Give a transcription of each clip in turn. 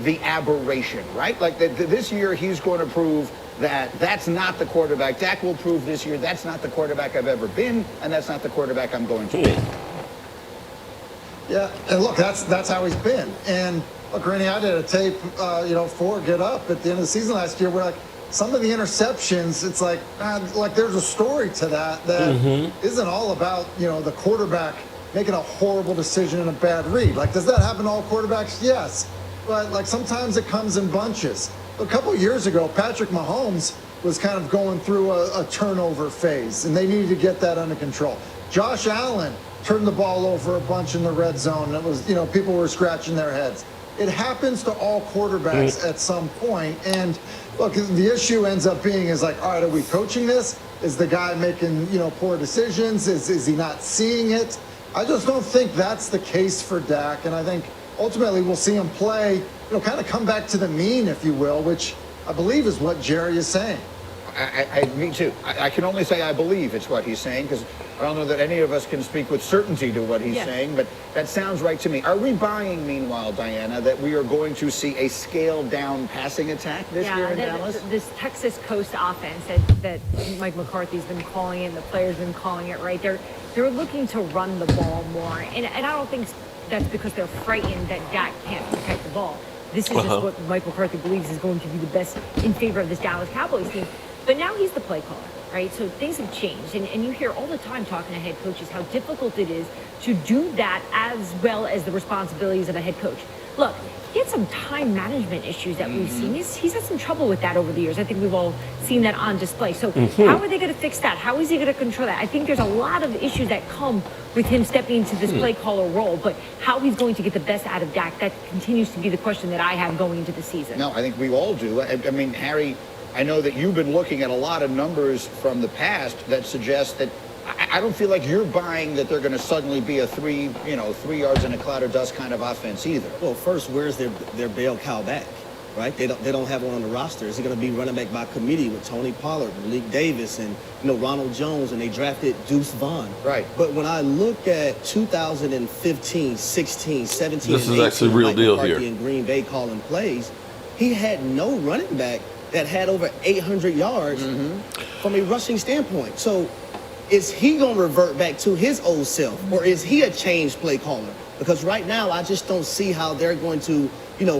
the aberration, right? Like this year, he's going to prove that that's not the quarterback. Dak will prove this year that's not the quarterback I've ever been, and that's not the quarterback I'm going to be. Yeah, and look, that's how he's been. And look, Rennie, I did a tape, for Get Up at the end of the season last year where, like, some of the interceptions, it's like there's a story to that isn't all about, the quarterback making a horrible decision and a bad read. Like, does that happen to all quarterbacks? Yes. But, like, sometimes it comes in bunches. A couple of years ago, Patrick Mahomes was kind of going through a turnover phase, and they needed to get that under control. Josh Allen turned the ball over a bunch in the red zone, and it was, people were scratching their heads. It happens to all quarterbacks at some point, and look, the issue ends up being is like, all right, are we coaching this? Is the guy making, poor decisions? Is he not seeing it? I just don't think that's the case for Dak, and I think ultimately we'll see him play, kind of come back to the mean, if you will, which I believe is what Jerry is saying. Me too. I can only say I believe it's what he's saying, because I don't know that any of us can speak with certainty to what he's saying, but that sounds right to me. Are we buying, meanwhile, Diana, that we are going to see a scaled-down passing attack this year in Dallas? This Texas Coast offense that Mike McCarthy's been calling it, the players been calling it, right? They're looking to run the ball more, and I don't think that's because they're frightened that Dak can't protect the ball. This is just what Mike McCarthy believes is going to be the best in favor of this Dallas Cowboys team. But now he's the play caller, right? So things have changed. And you hear all the time talking to head coaches how difficult it is to do that as well as the responsibilities of a head coach. Look, he had some time management issues that we've seen. He's had some trouble with that over the years. I think we've all seen that on display. So how are they going to fix that? How is he going to control that? I think there's a lot of issues that come with him stepping into this play caller role. But how he's going to get the best out of Dak, that continues to be the question that I have going into the season. No, I think we all do. I mean, Harry, I know that you've been looking at a lot of numbers from the past that suggest that I don't feel like you're buying that they're going to suddenly be a 3 yards in a cloud of dust kind of offense either. Well, first, where's their bell cow back, right? They don't have one on the roster. Is it going to be running back by committee with Tony Pollard, Malik Davis, and Ronald Jones, and they drafted Deuce Vaughn? Right. But when I look at 2015, 16, 17, this is actually a real deal here. In Green Bay calling plays, he had no running back that had over 800 yards from a rushing standpoint. So is he going to revert back to his old self, or is he a changed play caller? Because right now, I just don't see how they're going to,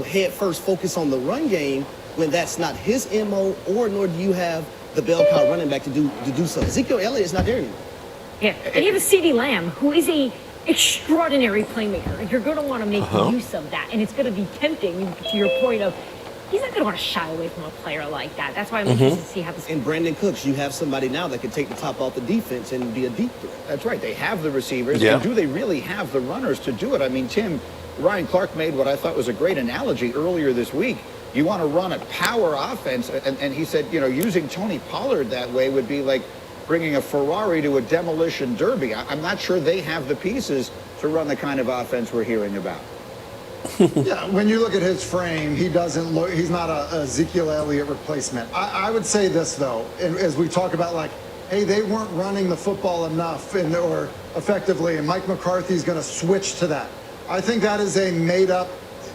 head first focus on the run game when that's not his MO, or nor do you have the bell cow running back to do so. Ezekiel Elliott's not there anymore. Yeah, and you have a CeeDee Lamb, who is a extraordinary playmaker. You're going to want to make use of that, and it's going to be tempting to your point of, he's not going to want to shy away from a player like that. That's why I'm interested to see how this... And Brandon Cooks, you have somebody now that can take the top off the defense and be a deep threat. That's right. They have the receivers. And do they really have the runners to do it? I mean, Tim, Ryan Clark made what I thought was a great analogy earlier this week. You want to run a power offense, and he said, using Tony Pollard that way would be like bringing a Ferrari to a demolition derby. I'm not sure they have the pieces to run the kind of offense we're hearing about. Yeah, when you look at his frame, he's not a Ezekiel Elliott replacement. I would say this, though, as we talk about, like, hey, they weren't running the football enough or effectively, and Mike McCarthy's going to switch to that. I think that is a made-up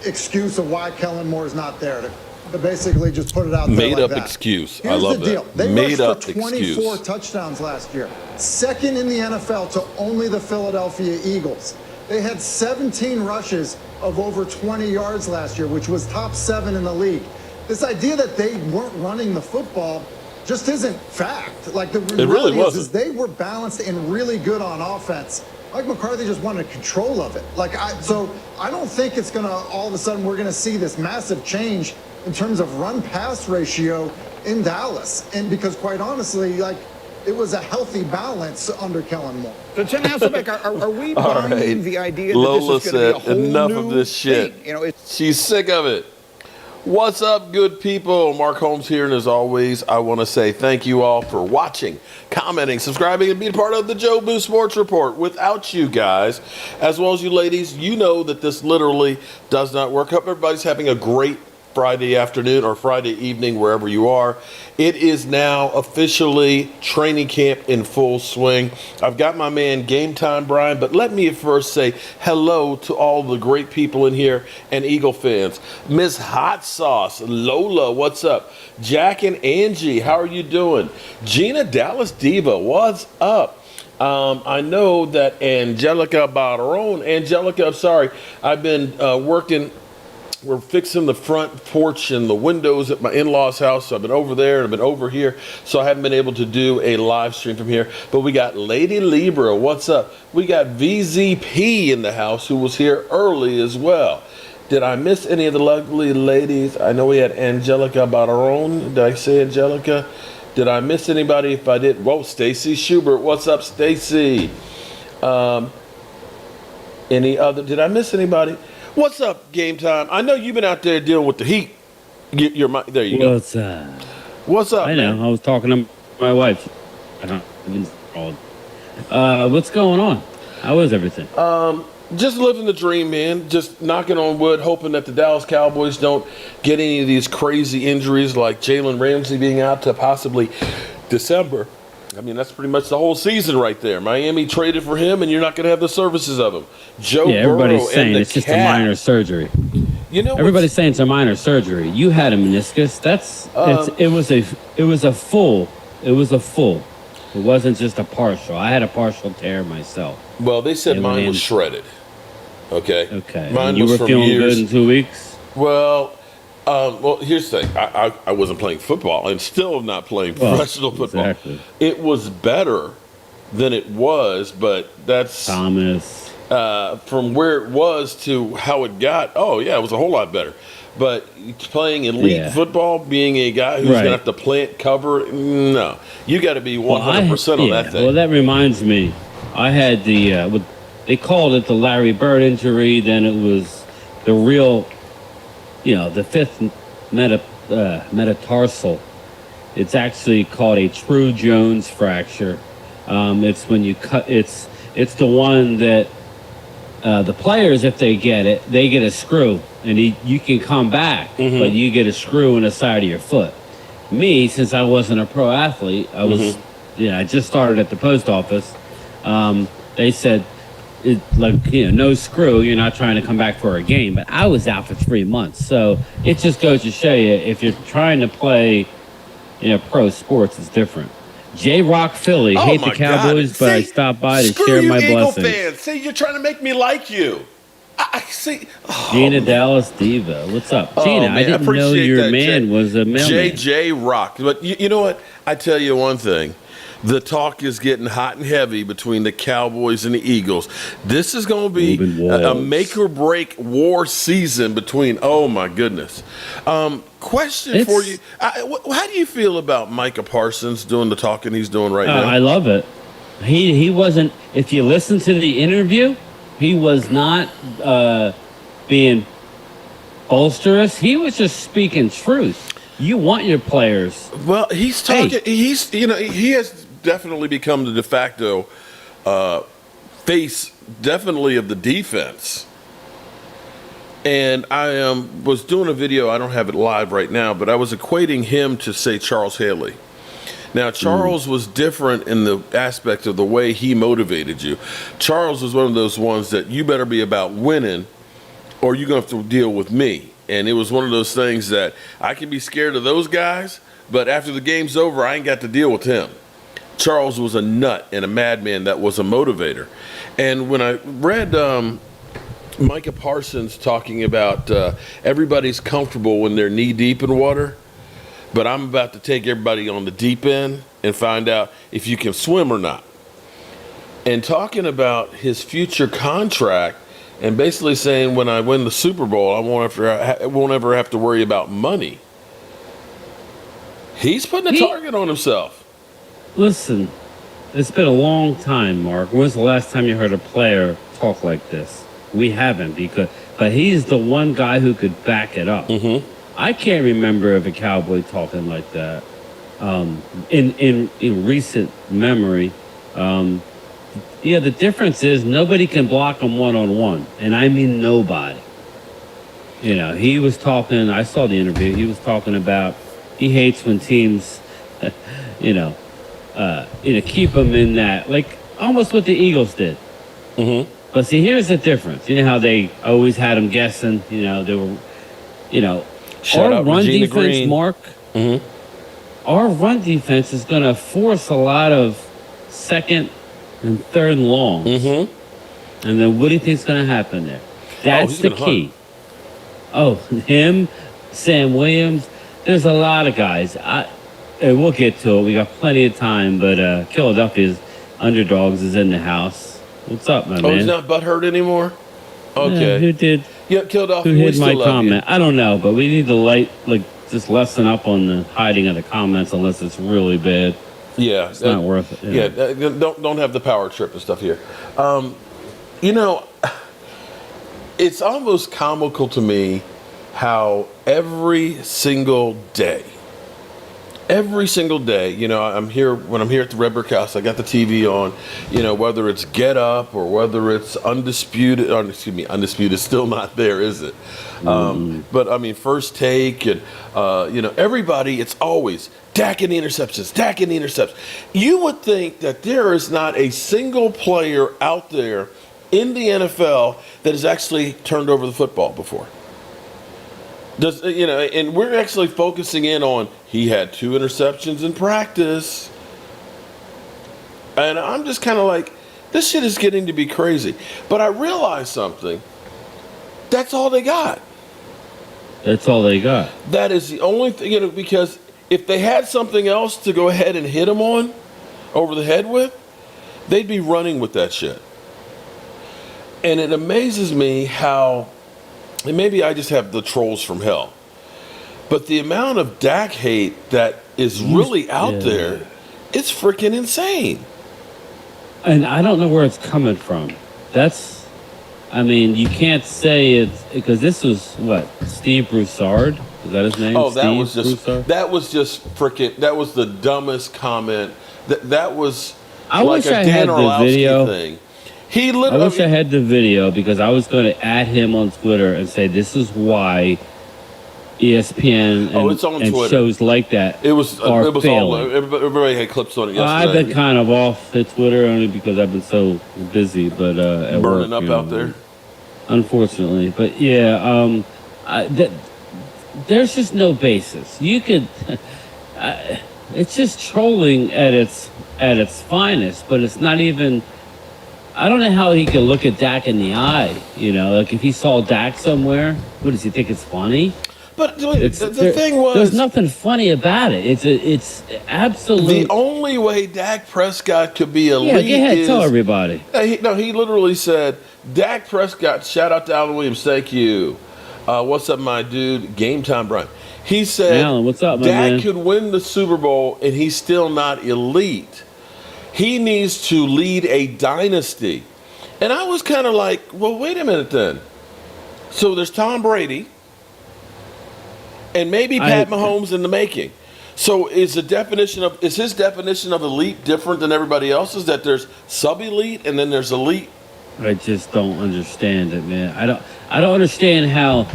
excuse of why Kellen Moore is not there, to basically just put it out there Made like up that. excuse. Here's I love the deal. that. They Made up rushed for 24 excuse. touchdowns last year. Second in the NFL to only the Philadelphia Eagles. They had 17 rushes of over 20 yards last year, which was top 7 in the league. This idea that they weren't running the football just isn't fact. Like, the reality is they were balanced and really good on offense. Mike McCarthy just wanted control of it. So I don't think it's going to, all of a sudden, we're going to see this massive change in terms of run-pass ratio in Dallas. And because, quite honestly, it was a healthy balance under Kellen Moore. So, Tim Hasselbeck, are we buying the idea that Lola this is going to be a whole enough new of this shit. thing? She's sick of it. What's up, good people? Mark Holmes here, and as always, I want to say thank you all for watching, commenting, subscribing, and being part of the Joe Boo Sports Report. Without you guys, as well as you ladies, you know that this literally does not work. Hope everybody's having a great Friday afternoon or Friday evening, wherever you are. It is now officially training camp in full swing. I've got my man Game Time Brian, but let me first say hello to all the great people in here and Eagle fans. Miss Hot Sauce, Lola, what's up? Jack and Angie, how are you doing? Gina Dallas Diva, what's up? I know that Angelica Barron, Angelica, I'm sorry, I've been working. We're fixing the front porch and the windows at my in-laws' house. So I've been over there and I've been over here. So I haven't been able to do a live stream from here. But we got Lady Libra. What's up? We got VZP in the house who was here early as well. Did I miss any of the lovely ladies? I know we had Angelica Barron. Did I say Angelica? Did I miss anybody? If I did, whoa, Stacy Schubert. What's up, Stacy? Any other? Did I miss anybody? What's up, Game Time? I know you've been out there dealing with the heat. There you go. What's up? What's up, I know. man? I was talking to my wife. What's going on? How is everything? Just living the dream, man. Just knocking on wood, hoping that the Dallas Cowboys don't get any of these crazy injuries like Jalen Ramsey being out to possibly December. I mean, that's pretty much the whole season right there. Miami traded for him, and you're not going to have the services of him. Joe everybody's Burrow saying and the it's just a Cat. minor surgery. You know, Everybody's saying it's a minor surgery. You had a meniscus. It was a full. It wasn't just a partial. I had a partial tear myself. well, they said And mine then- was shredded. Okay. Okay. Mine And you was were from feeling years. good in 2 weeks. Well, here's the thing. I wasn't playing football and still not playing professional football. Exactly. It was better than it was, but that's Thomas. from where it was to how it got. Oh, yeah, it was a whole lot better. But playing elite football, being a guy who's going to have to plant cover, no. You got to be 100% on that thing. Well, that reminds me. I had they called it the Larry Bird injury. Then it was the real, the fifth metatarsal. It's actually called a true Jones fracture. It's when you cut. It's the one that the players, if they get it, they get a screw, and you can come back, but you get a screw in the side of your foot. Me, since I wasn't a pro athlete, I was, I just started at the post office. They said, no screw, you're not trying to come back for a game. But I was out for 3 months. So it just goes to show you, if you're trying to play, pro sports, it's different. J-Rock Philly, hate the Cowboys, but I stopped by to share my blessings. Fans. See, you're trying to make me like you. I see. Oh, Gina Dallas Diva, what's up? Gina, I didn't know your man was a mailman. JJ Rock. But you know what? I tell you one thing. The talk is getting hot and heavy between the Cowboys and the Eagles. This is going to be a make or break war season between, oh my goodness. Question for you. How do you feel about Micah Parsons doing the talking he's doing right now? I love it. He wasn't, if you listen to the interview, he was not being bolsterous. He was just speaking truth. You want your players. Well, he's talking. He's he has definitely become the de facto face, definitely of the defense. And I was doing a video. I don't have it live right now, but I was equating him to, say, Charles Haley. Now, Charles was different in the aspect of the way he motivated you. Charles was one of those ones that you better be about winning, or you're going to have to deal with me. And it was one of those things that I can be scared of those guys, but after the game's over, I ain't got to deal with him. Charles was a nut and a madman that was a motivator. And when I read Micah Parsons talking about everybody's comfortable when they're knee-deep in water, but I'm about to take everybody on the deep end and find out if you can swim or not. And talking about his future contract, and basically saying, when I win the Super Bowl, I won't ever have to worry about money. He's putting a target on himself. Listen, it's been a long time, Mark. When's the last time you heard a player talk like this? We haven't, but he's the one guy who could back it up. I can't remember of a Cowboy talking like that in recent memory. The difference is nobody can block him one-on-one, and I mean nobody. He was talking. I saw the interview. He was talking about he hates when teams, keep him in that, like almost what the Eagles did. Mm-hmm. But see, here's the difference. You know how they always had him guessing. They were, Shout our out run Regina defense, Green. Mark. Mm-hmm. Our run defense is going to force a lot of second and third and longs. Mm-hmm. And then what do you think's going to happen there? That's he's the gonna key. hunt. Oh, him, Sam Williams. There's a lot of guys. And we'll get to it. We got plenty of time. But Philadelphia's underdogs is in the house. What's up, my man? He's not butthurt anymore? Okay. Yeah, who did? Yeah, Philadelphia, Who we hid still my love comment? you. I don't know, but we need to just lessen up on the hiding of the comments unless it's really bad. Yeah. It's not worth it. Yeah, don't have the power trip and stuff here. It's almost comical to me how every single day, I'm here when I'm here at the Red Brick House, I got the TV on, whether it's Get Up or whether it's Undisputed, Undisputed is still not there, is it? But I mean, First Take and, everybody, it's always Dak and the interceptions. You would think that there is not a single player out there in the NFL that has actually turned over the football before. And we're actually focusing in on he had 2 interceptions in practice. And I'm just kind of like, this shit is getting to be crazy. But I realized something. That's all they got. That's all they got. That is the only thing, because if they had something else to go ahead and hit him on over the head with, they'd be running with that shit. And it amazes me how, and maybe I just have the trolls from hell, but the amount of Dak hate that is really out there, it's freaking insane. And I don't know where it's coming from. You can't say it's because this was Steve Broussard? Is that his name? Oh, that Steve was just freaking. That was the dumbest comment. That was I like wish a I Dan had the Orlovsky video. thing. I wish I had the video because I was going to add him on Twitter and say this is why ESPN it's on and Twitter. Shows like that It was failing. everybody had clips on it yesterday. I've been kind of off the Twitter only because I've been so busy, but at burning work, up out there. Unfortunately, but there's just no basis. You could, it's just trolling at its finest, but it's not even. I don't know how he could look at Dak in the eye. Like if he saw Dak somewhere, what does he think? It's funny? But the thing was, there's nothing funny about it. It's absolute. The only way Dak Prescott could be elite go ahead, is tell everybody. He literally said, Dak Prescott, shout out to Alan Williams, thank you. What's up, my dude? Game time, Brian. He said, Alan, what's up, my Dak man? could win the Super Bowl and he's still not elite. He needs to lead a dynasty. And I was kind of like, well, wait a minute then. So there's Tom Brady and maybe Pat Mahomes in the making. So is his definition of elite different than everybody else's? That there's sub-elite and then there's elite? I just don't understand it, man. I don't understand how.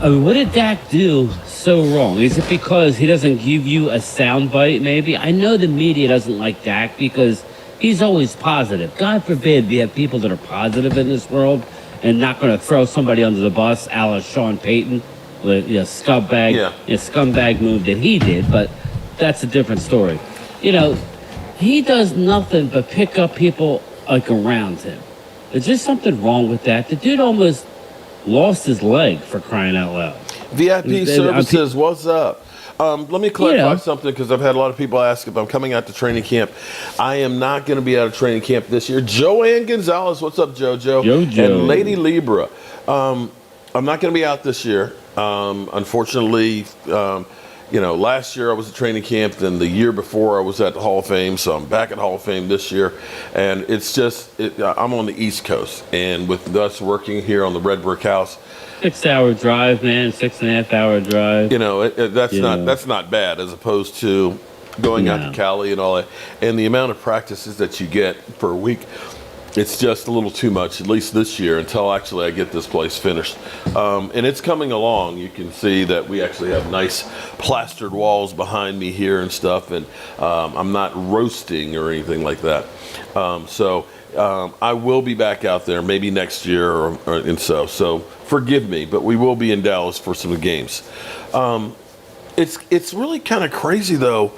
What did Dak do so wrong? Is it because he doesn't give you a soundbite? Maybe I know the media doesn't like Dak because he's always positive. God forbid we have people that are positive in this world and not going to throw somebody under the bus, a la Sean Payton, with scumbag move that he did. But that's a different story. He does nothing but pick up people like around him. Is there something wrong with that? The dude almost lost his leg, for crying out loud. VIP Services, what's up? Let me clarify something because I've had a lot of people ask if I'm coming out to training camp. I am not going to be out of training camp this year. Joanne Gonzalez, what's up, JoJo? Jojo. And Lady Libra. I'm not going to be out this year. Unfortunately, last year I was at training camp, then the year before I was at the Hall of Fame, so I'm back at Hall of Fame this year, and it's just, I'm on the East Coast, and with us working here on the Red Brick House, 6-hour drive, man, 6.5 hour drive. That's not bad as opposed to going out to Cali and all that, and the amount of practices that you get per week. It's just a little too much, at least this year, until actually I get this place finished. And it's coming along. You can see that we actually have nice plastered walls behind me here and stuff, and I'm not roasting or anything like that. So I will be back out there maybe next year, and so forgive me, but we will be in Dallas for some games. It's really kind of crazy, though,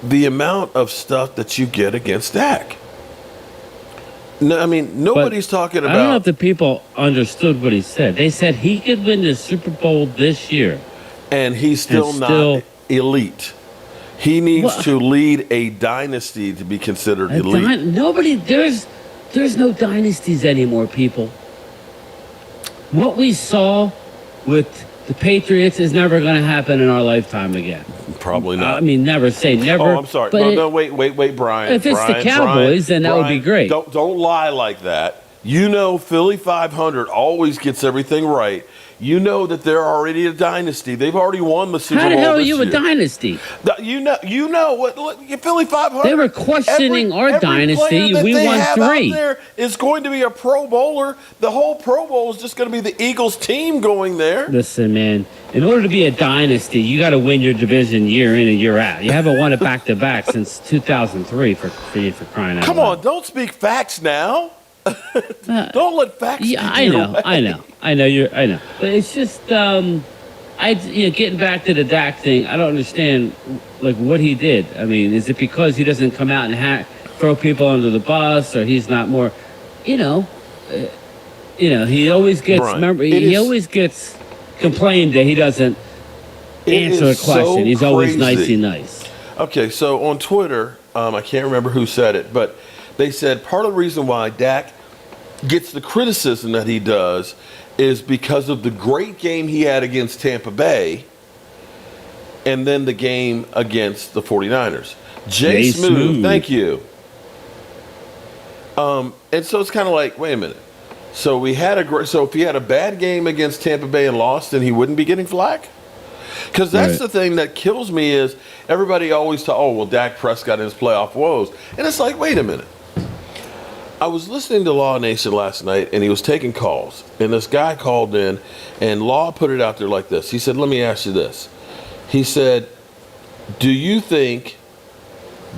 the amount of stuff that you get against Dak. No, I mean, nobody's talking about. I don't know if the people understood what he said. They said he could win the Super Bowl this year, and he's still not elite. He needs to lead a dynasty to be considered elite. There's no dynasties anymore, people. What we saw with the Patriots is never going to happen in our lifetime again. Probably not. I mean, never say never. Oh, I'm sorry. No, wait, Brian. If it's the Cowboys, then that would be great. Don't lie like that. You know, Philly 500 always gets everything right. You know that they're already a dynasty. They've already won the Super Bowl. How the hell are you year. a dynasty? You know what? Philly 500. They were questioning our dynasty. We won 3. Out there is going to be a Pro Bowler. The whole Pro Bowl is just going to be the Eagles team going there. Listen, man. In order to be a dynasty, you got to win your division year in and year out. You haven't won it back to back since 2003 for crying out loud. Come on, don't speak facts now. Don't let facts. Yeah, I know. But it's just, getting back to the Dak thing. I don't understand, like, what he did. I mean, is it because he doesn't come out and throw people under the bus, or he's not more, he always gets. Brian, remember, he always gets complained that he doesn't answer a question. So he's always crazy. nice. Okay, so on Twitter, I can't remember who said it, but they said part of the reason why Dak gets the criticism that he does is because of the great game he had against Tampa Bay and then the game against the 49ers. Jay Smooth, thank you. And so it's kind of like, wait a minute. So if he had a bad game against Tampa Bay and lost, then he wouldn't be getting flack? Because that's the thing that kills me is everybody always Dak Prescott and his playoff woes. And it's like, wait a minute. I was listening to Law Nation last night, and he was taking calls. And this guy called in, and Law put it out there like this. He said, let me ask you this. He said, do you think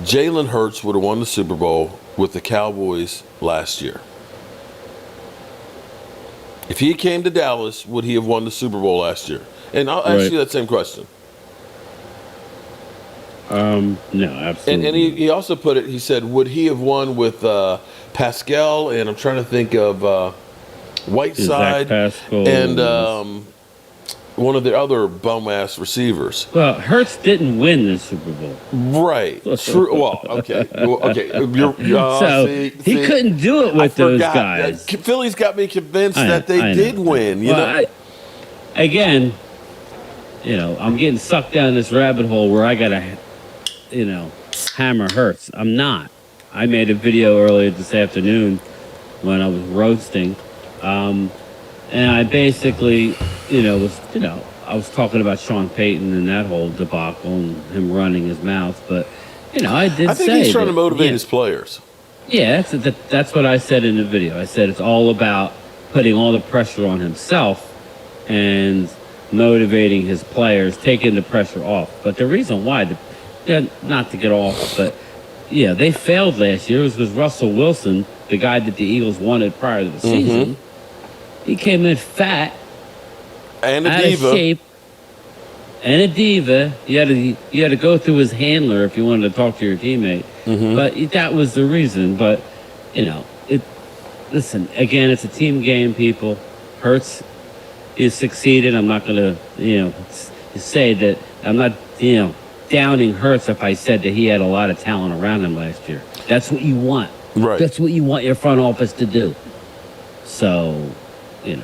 Jalen Hurts would have won the Super Bowl with the Cowboys last year? If he came to Dallas, would he have won the Super Bowl last year? And I'll ask you that same question. No, absolutely. And he also put it, he said, would he have won with Pascal, and I'm trying to think of Whiteside and one of the other bum-ass receivers. Well, Hurts didn't win the Super Bowl. Right. True. Well, okay. He couldn't do it with those guys. Philly's got me convinced that they did win. You know? Again, I'm getting sucked down this rabbit hole where I got to, hammer Hurts. I'm not. I made a video earlier this afternoon when I was roasting. And I basically, I was talking about Sean Payton and that whole debacle and him running his mouth. But, I think he's trying to motivate his players. Yeah, that's what I said in the video. I said it's all about putting all the pressure on himself and motivating his players, taking the pressure off. But the reason why, not to get off, but they failed last year was because Russell Wilson, the guy that the Eagles wanted prior to the season, he came in fat, and out of shape, and a diva. You had to go through his handler if you wanted to talk to your teammate. But that was the reason. But listen, again, it's a team game, people. Hurts is succeeded. I'm not going to say that I'm not downing Hurts if I said that he had a lot of talent around him last year. That's what you want. Right. That's what you want your front office to do. So, I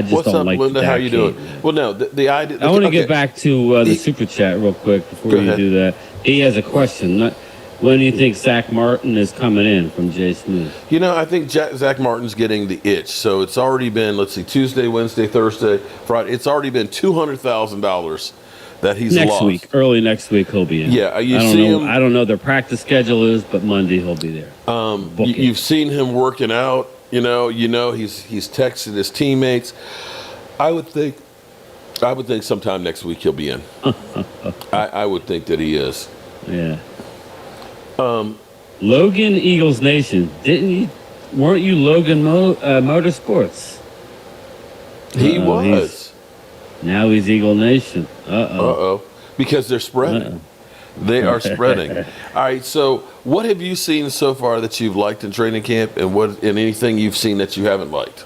just What's don't up, like Linda? that. How you doing? Well, no, the idea. I want to get back to the super chat real quick before you do that. He has a question. When do you think Zach Martin is coming in from Jay Smooth? I think Zach Martin's getting the itch. So it's already been, Tuesday, Wednesday, Thursday, Friday. It's already been $200,000 that he's Next lost. week, early next week, he'll be in. Yeah, you I don't see know. him. I don't know their practice schedule is, but Monday he'll be there. You've seen him working out. He's texted his teammates. I would think sometime next week he'll be in. I would think that he is. Yeah. Logan Eagles Nation, weren't you Logan Motorsports? He was. Now he's Eagle Nation. Because they're spreading. They are spreading. All right. So, what have you seen so far that you've liked in training camp, and anything you've seen that you haven't liked?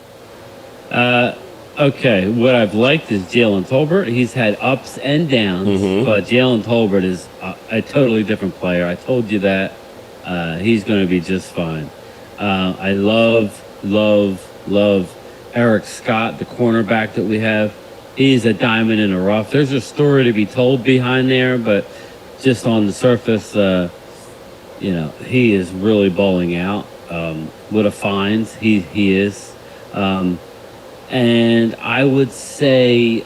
Okay, what I've liked is Jalen Tolbert. He's had ups and downs, but Jalen Tolbert is a totally different player. I told you that. He's going to be just fine. I love Eric Scott, the cornerback that we have. He's a diamond in the rough. There's a story to be told behind there, but just on the surface, he is really balling out. What a find he is. And I would say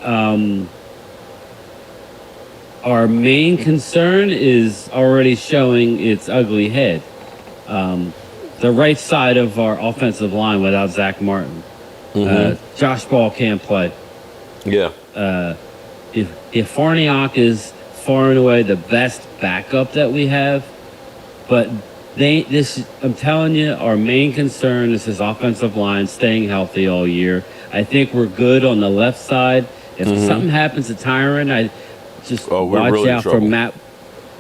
our main concern is already showing its ugly head. The right side of our offensive line without Zach Martin. Josh Ball can't play. Yeah. If Farniok is far and away the best backup that we have, but I'm telling you, our main concern is his offensive line staying healthy all year. I think we're good on the left side. If something happens to Tyron, I just watch really out for Matt.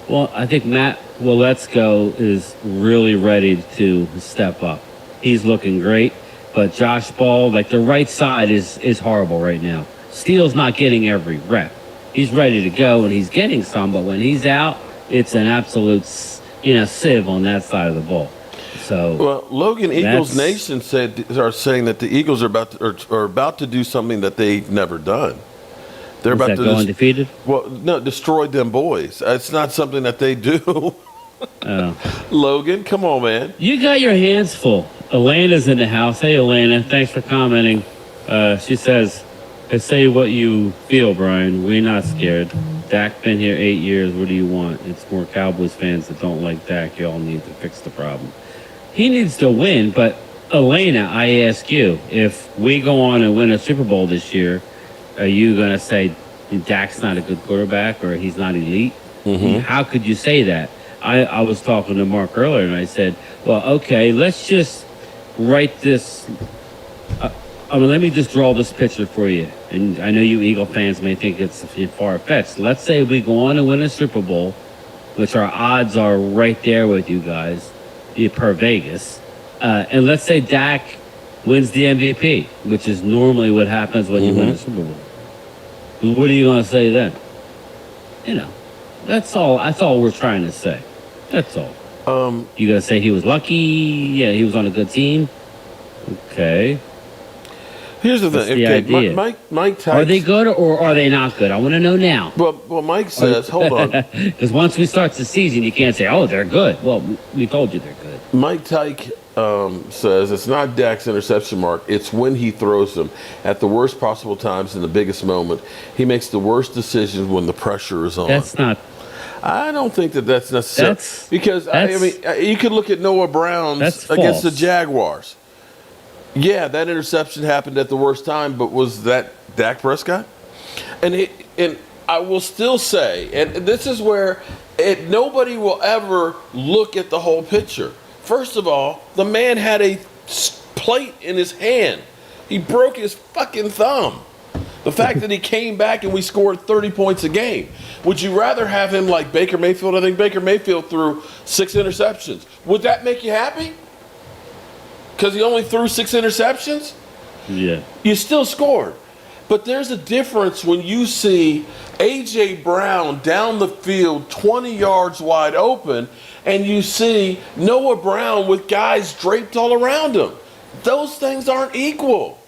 Well, I think Matt Let's Go is really ready to step up. He's looking great, but Josh Ball, like the right side is horrible right now. Steele's not getting every rep. He's ready to go and he's getting some, but when he's out, it's an absolute sieve on that side of the ball. So Logan Eagles Nation are saying that the Eagles are about to do something that they've never done. They're about to go undefeated. Well, no, destroy them boys. It's not something that they do. Logan, come on, man. You got your hands full. Elena's in the house. Hey, Elena, thanks for commenting. She says, "Say what you feel, Brian. We're not scared. Dak been here 8 years. What do you want? It's more Cowboys fans that don't like Dak. You all need to fix the problem." He needs to win, but Elena, I ask you, if we go on and win a Super Bowl this year, are you going to say Dak's not a good quarterback or he's not elite? How could you say that? I was talking to Mark earlier, and I said, well, okay, let's just write this. Let me just draw this picture for you. And I know you Eagle fans may think it's far-fetched. Let's say we go on and win a Super Bowl, which our odds are right there with you guys, per Vegas. And let's say Dak wins the MVP, which is normally what happens when you win a Super Bowl. What are you going to say then? That's all we're trying to say. That's all. You going to say he was lucky? Yeah, he was on a good team? Okay. Here's the thing. The idea. Mike Tyson. Are they good or are they not good? I want to know now. Well, Mike says, hold on. Because once we start the season, you can't say, oh, they're good. Well, we told you they're good. Mike Tyke says it's not Dak's interception mark. It's when he throws them at the worst possible times in the biggest moment. He makes the worst decisions when the pressure is on. That's not. I don't think that's necessary. Because, you could look at Noah Brown's against the Jaguars. Yeah, that interception happened at the worst time, but was that Dak Prescott? And I will still say, and this is where nobody will ever look at the whole picture. First of all, the man had a plate in his hand. He broke his fucking thumb. The fact that he came back and we scored 30 points a game. Would you rather have him like Baker Mayfield? I think Baker Mayfield threw 6 interceptions. Would that make you happy? Because he only threw 6 interceptions? Yeah. You still scored. But there's a difference when you see A.J. Brown down the field 20 yards wide open and you see Noah Brown with guys draped all around him. Those things aren't equal.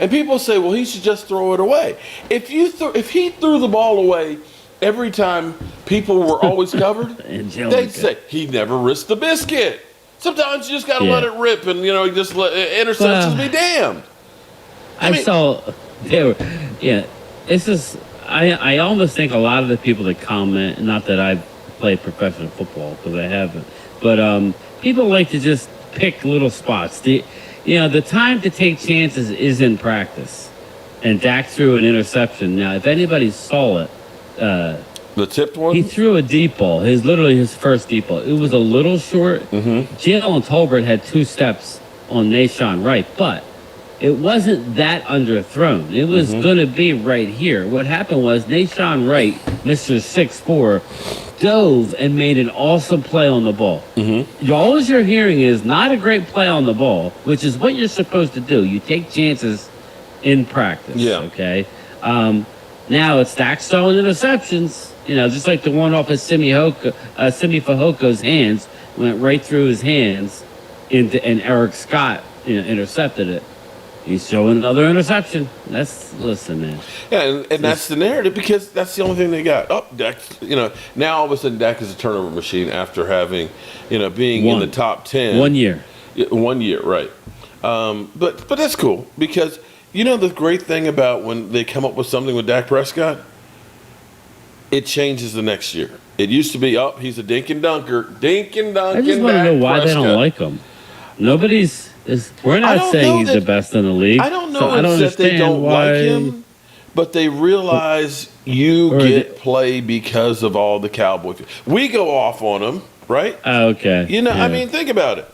And people say, well, he should just throw it away. If he threw the ball away every time people were always covered, they'd say, he never risked the biscuit. Sometimes you just got to let it rip and, just let interceptions be damned. This is, I almost think a lot of the people that comment, not that I've played professional football because I haven't, but people like to just pick little spots. The time to take chances is in practice. And Dak threw an interception. Now, if anybody saw it, the tipped one? he threw a deep ball. Literally his first deep ball. It was a little short. Jalen Tolbert had 2 steps on Nashawn Wright, but it wasn't that underthrown. It was going to be right here. What happened was Nashawn Wright, Mr. 6'4", dove and made an awesome play on the ball. All you're hearing is not a great play on the ball, which is what you're supposed to do. You take chances in practice. Yeah. Okay. Now it's Dak throwing interceptions. Just like the one off of Simi Fajoko's hands went right through his hands, and Eric Scott intercepted it. He's showing another interception. Listen, man. Yeah, and that's the narrative because that's the only thing they got. Oh, Dak, now all of a sudden Dak is a turnover machine after having, being in the top 10. 1 year. 1 year, right. But that's cool because, the great thing about when they come up with something with Dak Prescott, it changes the next year. It used to be, he's a dink and dunker. Dink and dunker. I just want to know why they don't like him. We're not saying he's the best in the league. I don't know so I don't if they don't why. like him, but they realize you get play because of all the Cowboys. We go off on him, right? Okay. I mean, think about it.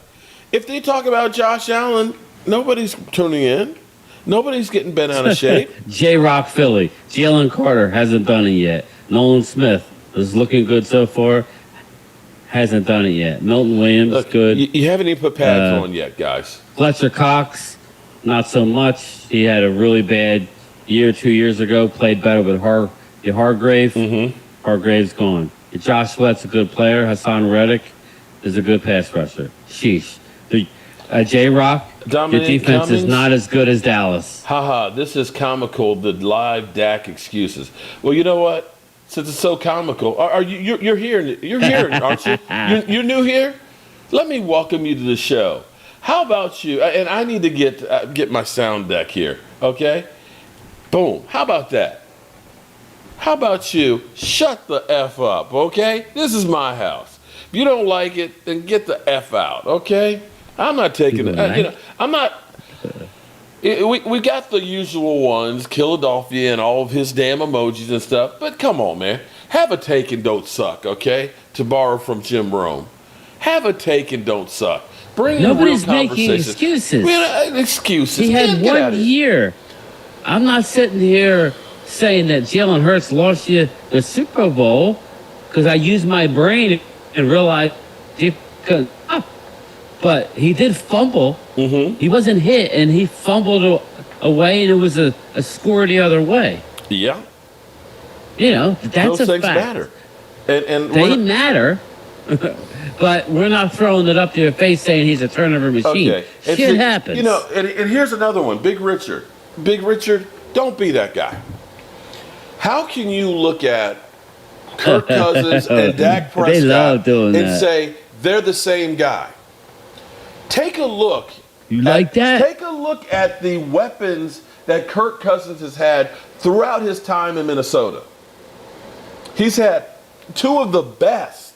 If they talk about Josh Allen, nobody's tuning in. Nobody's getting bent out of shape. J-Rock Philly. Jalen Carter hasn't done it yet. Nolan Smith is looking good so far. Hasn't done it yet. Milton Williams, Look, good. You haven't even put pads on yet, guys. Fletcher Cox, not so much. He had a really bad year 2 years ago. Played better with Hargrave. Hargrave's gone. Josh Sweat's a good player. Hassan Reddick is a good pass rusher. Sheesh. J-Rock, your defense is not as good as Dallas. Haha, this is comical, the live Dak excuses. Well, you know what? Since it's so comical, you're here? You're here, aren't you? You're new here. Let me welcome you to the show. How about you? And I need to get my sound deck here. Okay, boom. How about that? How about you? Shut the F up. Okay, this is my house. If you don't like it, then get the F out. Okay, I'm not taking it. I'm not. We got the usual ones, Philadelphia and all of his damn emojis and stuff. But come on, man. Have a take and don't suck, okay? To borrow from Jim Rome. Have a take and don't suck. Bring Nobody's real making excuses. Excuses. He had 1 year. I'm not sitting here saying that Jalen Hurts lost you the Super Bowl because I used my brain and realized he could. But he did fumble. He wasn't hit, and he fumbled away, and it was a score the other way. Yeah. That's Those a things fact. matter. And They matter, but we're not throwing it up to your face saying he's a turnover machine. Okay. Shit happens. And here's another one. Big Richard. Big Richard, don't be that guy. How can you look at Kirk Cousins and Dak They love Prescott doing and that. say they're the same guy? Take a look. You like that? Take a look at the weapons that Kirk Cousins has had throughout his time in Minnesota. He's had 2 of the best.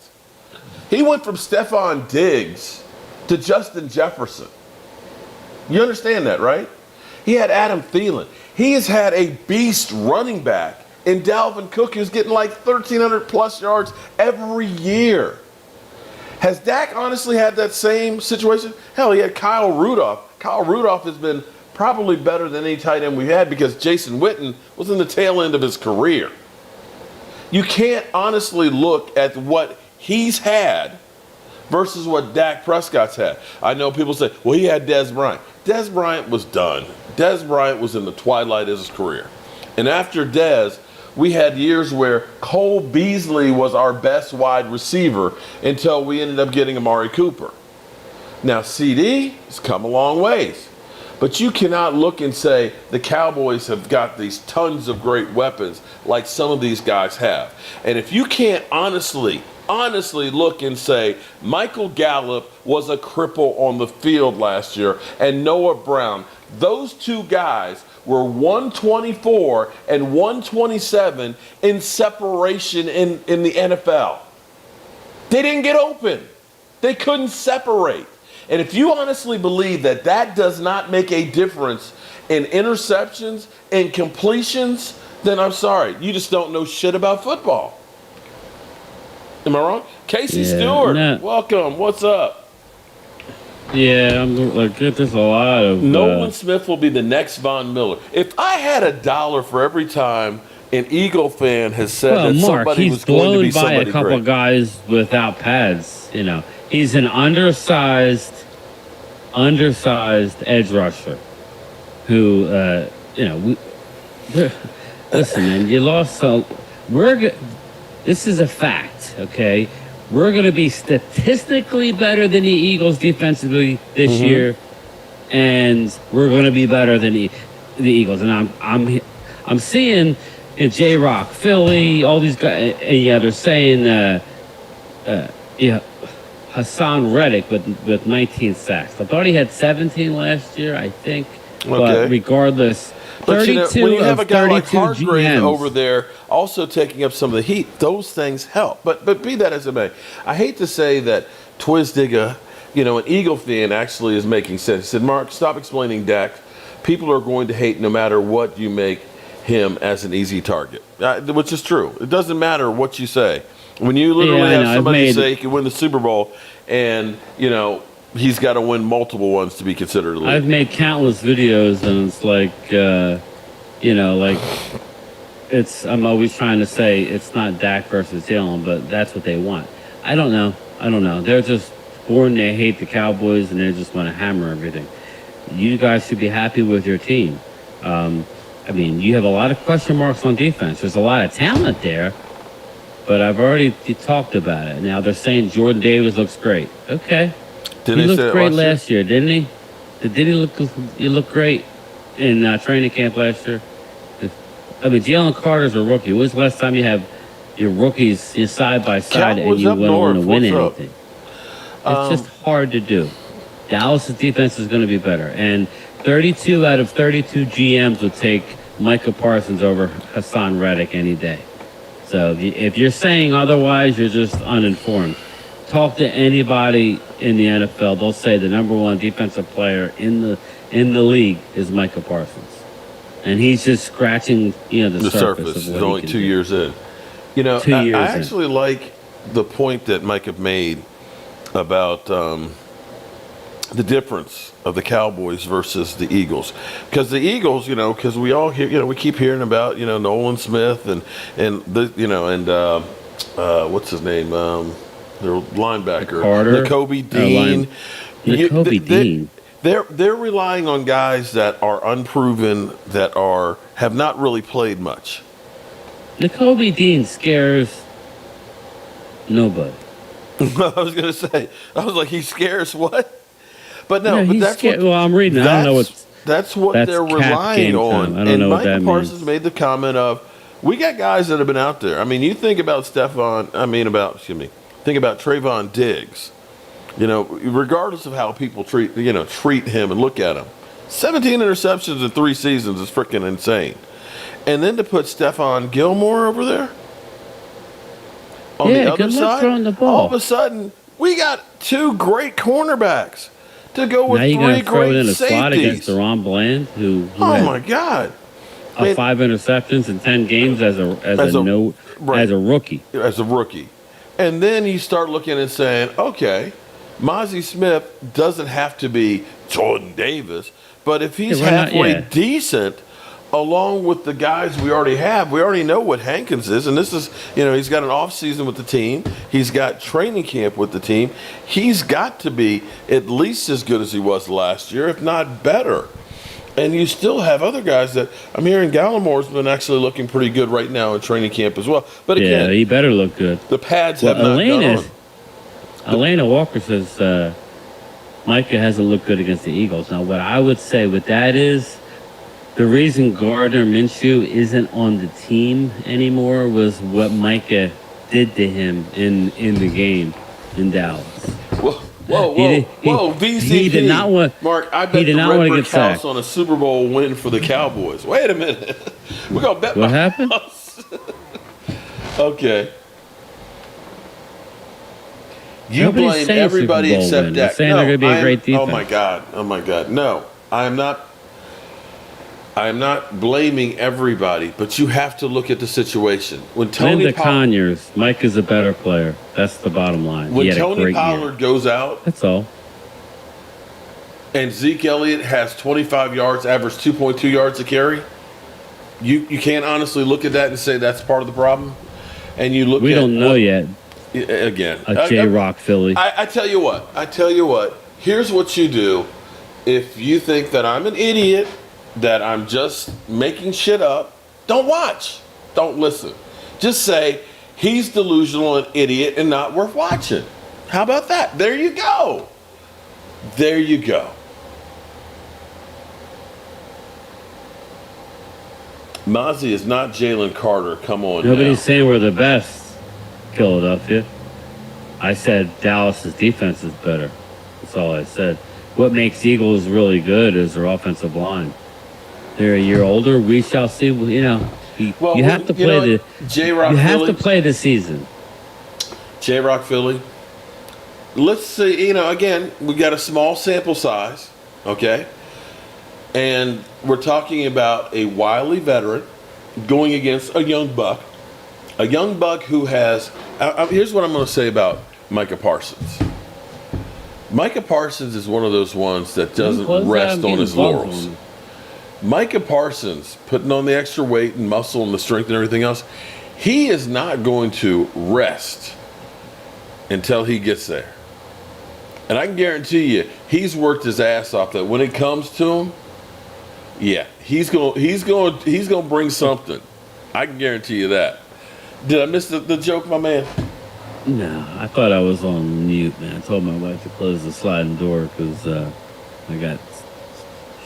He went from Stephon Diggs to Justin Jefferson. You understand that, right? He had Adam Thielen. He has had a beast running back in Dalvin Cook who's getting like 1,300 plus yards every year. Has Dak honestly had that same situation? Hell, he had Kyle Rudolph. Kyle Rudolph has been probably better than any tight end we've had because Jason Witten was in the tail end of his career. You can't honestly look at what he's had versus what Dak Prescott's had. I know people say, well, he had Dez Bryant. Dez Bryant was done. Dez Bryant was in the twilight of his career. And after Dez, we had years where Cole Beasley was our best wide receiver until we ended up getting Amari Cooper. Now, CD has come a long ways. But you cannot look and say the Cowboys have got these tons of great weapons like some of these guys have. And if you can't honestly look and say Michael Gallup was a cripple on the field last year and Noah Brown Those two guys were 124 and 127 in separation in the NFL. They didn't get open. They couldn't separate. And if you honestly believe that that does not make a difference in interceptions and completions, then I'm sorry. You just don't know shit about football. Am I wrong? Casey Stewart, welcome. What's up? Yeah, I'm like, there's a lot of... Nolan Smith will be the next Von Miller. If I had $1 for every time an Eagle fan has said that Mark, somebody was going to be somebody by a couple great. of guys without pads, you know. He's an undersized edge rusher who, listen, man, you lost. So this is a fact, okay? We're going to be statistically better than the Eagles defensively this year, and we're going to be better than the Eagles. And I'm seeing J-Rock, Philly, all these guys. Yeah, they're saying, Hassan Reddick with 19 sacks. I thought he had 17 last year, I think. Okay. But regardless, But you know, when you have a guy like Hargrave GMs over there also taking up some of the heat, those things help. But be that as it may, I hate to say that Twizdigga, an Eagle fan actually is making sense. He said, Mark, stop explaining Dak. People are going to hate no matter what you make him as an easy target, which is true. It doesn't matter what you say. When you literally have somebody say he can win the Super Bowl and, he's got to win multiple ones to be considered elite. I've made countless videos, and it's like, I'm always trying to say it's not Dak versus Jalen, but that's what they want. I don't know. They're just born, they hate the Cowboys, and they just want to hammer everything. You guys should be happy with your team. You have a lot of question marks on defense. There's a lot of talent there, but I've already talked about it. Now they're saying Jordan Davis looks great. Okay. He looked great last year, didn't he? Did he look great in training camp last year? Jalen Carter's a rookie. When's the last time you have your rookies side by side and you wouldn't want to win anything? It's just hard to do. Dallas' defense is going to be better. And 32 out of 32 GMs would take Micah Parsons over Hassan Reddick any day. So if you're saying otherwise, you're just uninformed. Talk to anybody in the NFL. They'll say the number one defensive player in the league is Micah Parsons. And he's just scratching, the surface. He's only 2 years in. I actually like the point that Micah made about the difference of the Cowboys versus the Eagles. Because the Eagles, because we all hear, we keep hearing about, Nolan Smith and what's his name? Their linebacker, Nakobe Dean. Nakobe Dean. They're relying on guys that are unproven, that have not really played much. Nakobe Dean scares nobody. I was going to say, he scares what? But no, but that's what. Well, I'm reading. I don't know what. That's what they're relying on. I don't know what that Micah Parsons made the comment of, we got guys that have been out there. You think about think about Trayvon Diggs. Regardless of how people treat him and look at him, 17 interceptions in 3 seasons is freaking insane. And then to put Stephon Gilmore over there on the other side, throwing the ball. all of a sudden we got 2 great cornerbacks to go with 3 great throw it in a safeties. slot against Deron Bland, who oh my God, 5 interceptions in 10 games as a rookie. As a rookie, and then you start looking and saying, okay, Mozzie Smith doesn't have to be Jordan Davis, but if he's halfway decent, along with the guys we already know what Hankins is, and this is, he's got an off season with the team, he's got training camp with the team, he's got to be at least as good as he was last year, if not better. And you still have other guys that I'm hearing. Gallimore been actually looking pretty good right now in training camp as well. But again, he better look good. The pads have not gone on. Elena Walker says Micah hasn't looked good against the Eagles. Now, what I would say with that is the reason Gardner Minshew isn't on the team anymore was what Micah did to him in the game in Dallas. Well, Whoa, VCP. He did not want. Mark, I he bet did the not Red want to Brick get House sacked. on a Super Bowl win for the Cowboys. Wait a minute. We're going to bet What my happened? house. Okay. You Nobody's blame saying everybody Super Bowl except win. Dak. They're saying they're gonna be a great Oh my defense. God. Oh my God. No, I am not. I am not blaming everybody, but you have to look at the situation. When Blame Tony the Conyers. Mike is a better player. That's the bottom line. when He had a Tony great Pollard year. goes out That's all. and Zeke Elliott has 25 yards, average 2.2 yards a carry, you can't honestly look at that and say that's part of the problem. And you look We at don't know yet. again. A J-Rock Philly. I tell you what. Here's what you do. If you think that I'm an idiot, that I'm just making shit up, don't watch. Don't listen. Just say he's delusional, an idiot, and not worth watching. How about that? There you go. There you go. Mozzie is not Jalen Carter. Come on Nobody's now. saying we're the best, Philadelphia. I said Dallas's defense is better. That's all I said. What makes Eagles really good is their offensive line. They're a year older. We shall see. You know, you have to play J-Rock You have Philly. to play the season. J-Rock Philly. Let's see, again, we got a small sample size, okay? And we're talking about a wily veteran going against a young buck. A young buck who has... here's what I'm going to say about Micah Parsons. Micah Parsons is one of those ones that doesn't rest on his laurels. Micah Parsons, putting on the extra weight and muscle and the strength and everything else, he is not going to rest until he gets there. And I can guarantee you, he's worked his ass off that when it comes to him, yeah, he's going to bring something. I can guarantee you that. Did I miss the joke, my man? No, I thought I was on mute, man. I told my wife to close the sliding door because I got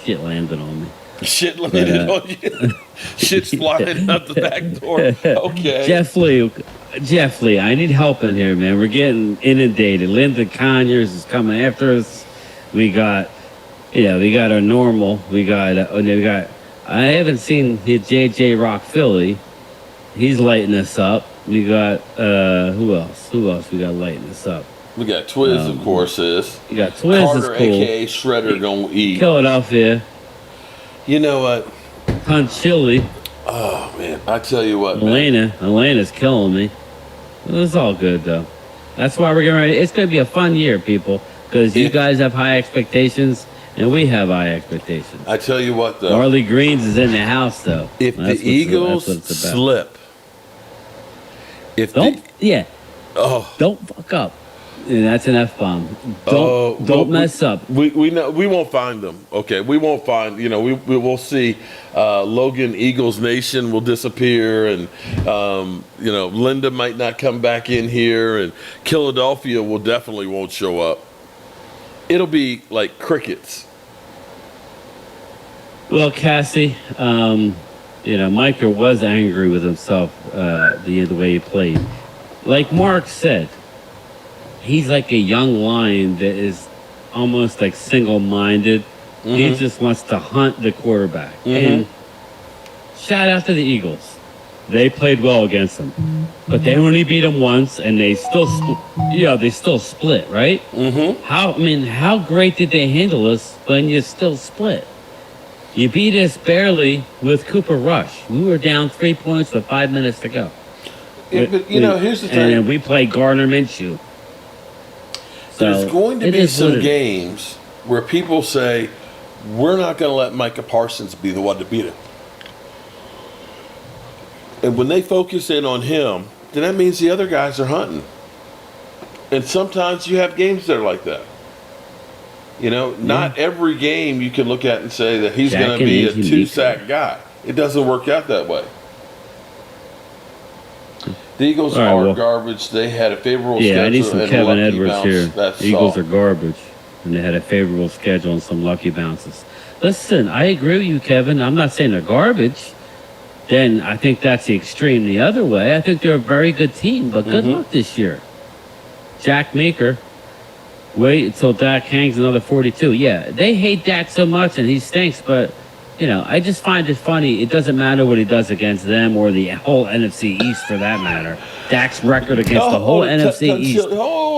shit landed on me. Shit landed on you. Shit's flying out the back door. Okay. Jeff Lee, I need help in here, man. We're getting inundated. Linda Conyers is coming after us. We got our normal. We got. I haven't seen the JJ Rock Philly. He's lighting us up. We got who else? Who else we got lighting us up? We got Twiz, of course, is. You got Twiz Carter, is cool. a.k.a. Shredder, gonna eat. Philadelphia. You know what? Chili. Oh, man. I tell you what, man. Elena's killing me. It's all good, though. That's why we're getting ready. It's going to be a fun year, people, because you guys have high expectations, and we have high expectations. I tell you what, though. Marley Greens is in the house, though. If the Eagles slip, don't fuck up. And that's an F-bomb. Don't mess up. We know we won't find them. Okay, we won't find. We will see. Logan Eagles Nation will disappear, and Linda might not come back in here, and Philadelphia definitely won't show up. It'll be like crickets. Well, Cassie, Micah was angry with himself the way he played. Like Mark said, he's like a young lion that is almost like single-minded. Mm-hmm. He just wants to hunt the quarterback. Mm-hmm. And shout out to the Eagles. They played well against him. But they only beat him once, and they still split, right? Mm-hmm. How great did they handle us when you still split? You beat us barely with Cooper Rush. We were down 3 points with 5 minutes to go. Yeah, but, here's the thing. And we played Gardner Minshew. There's going to be some games where people say, we're not going to let Micah Parsons be the one to beat him. And when they focus in on him, then that means the other guys are hunting. And sometimes you have games that are like that. Not every game you can look at and say that he's going to be a 2-sack guy. It doesn't work out that way. The Eagles are garbage. They had a favorable schedule. Yeah, I need some Kevin Edwards bounce. here. That's the Eagles all. are garbage, and they had a favorable schedule and some lucky bounces. Listen, I agree with you, Kevin. I'm not saying they're garbage. Then I think that's the extreme the other way. I think they're a very good team, but good luck this year. Jack Meeker, wait until Dak hangs another 42. Yeah, they hate Dak so much and he stinks, but I just find it funny. It doesn't matter what he does against them or the whole NFC East for that matter. Dak's record against the whole NFC East. Whoa.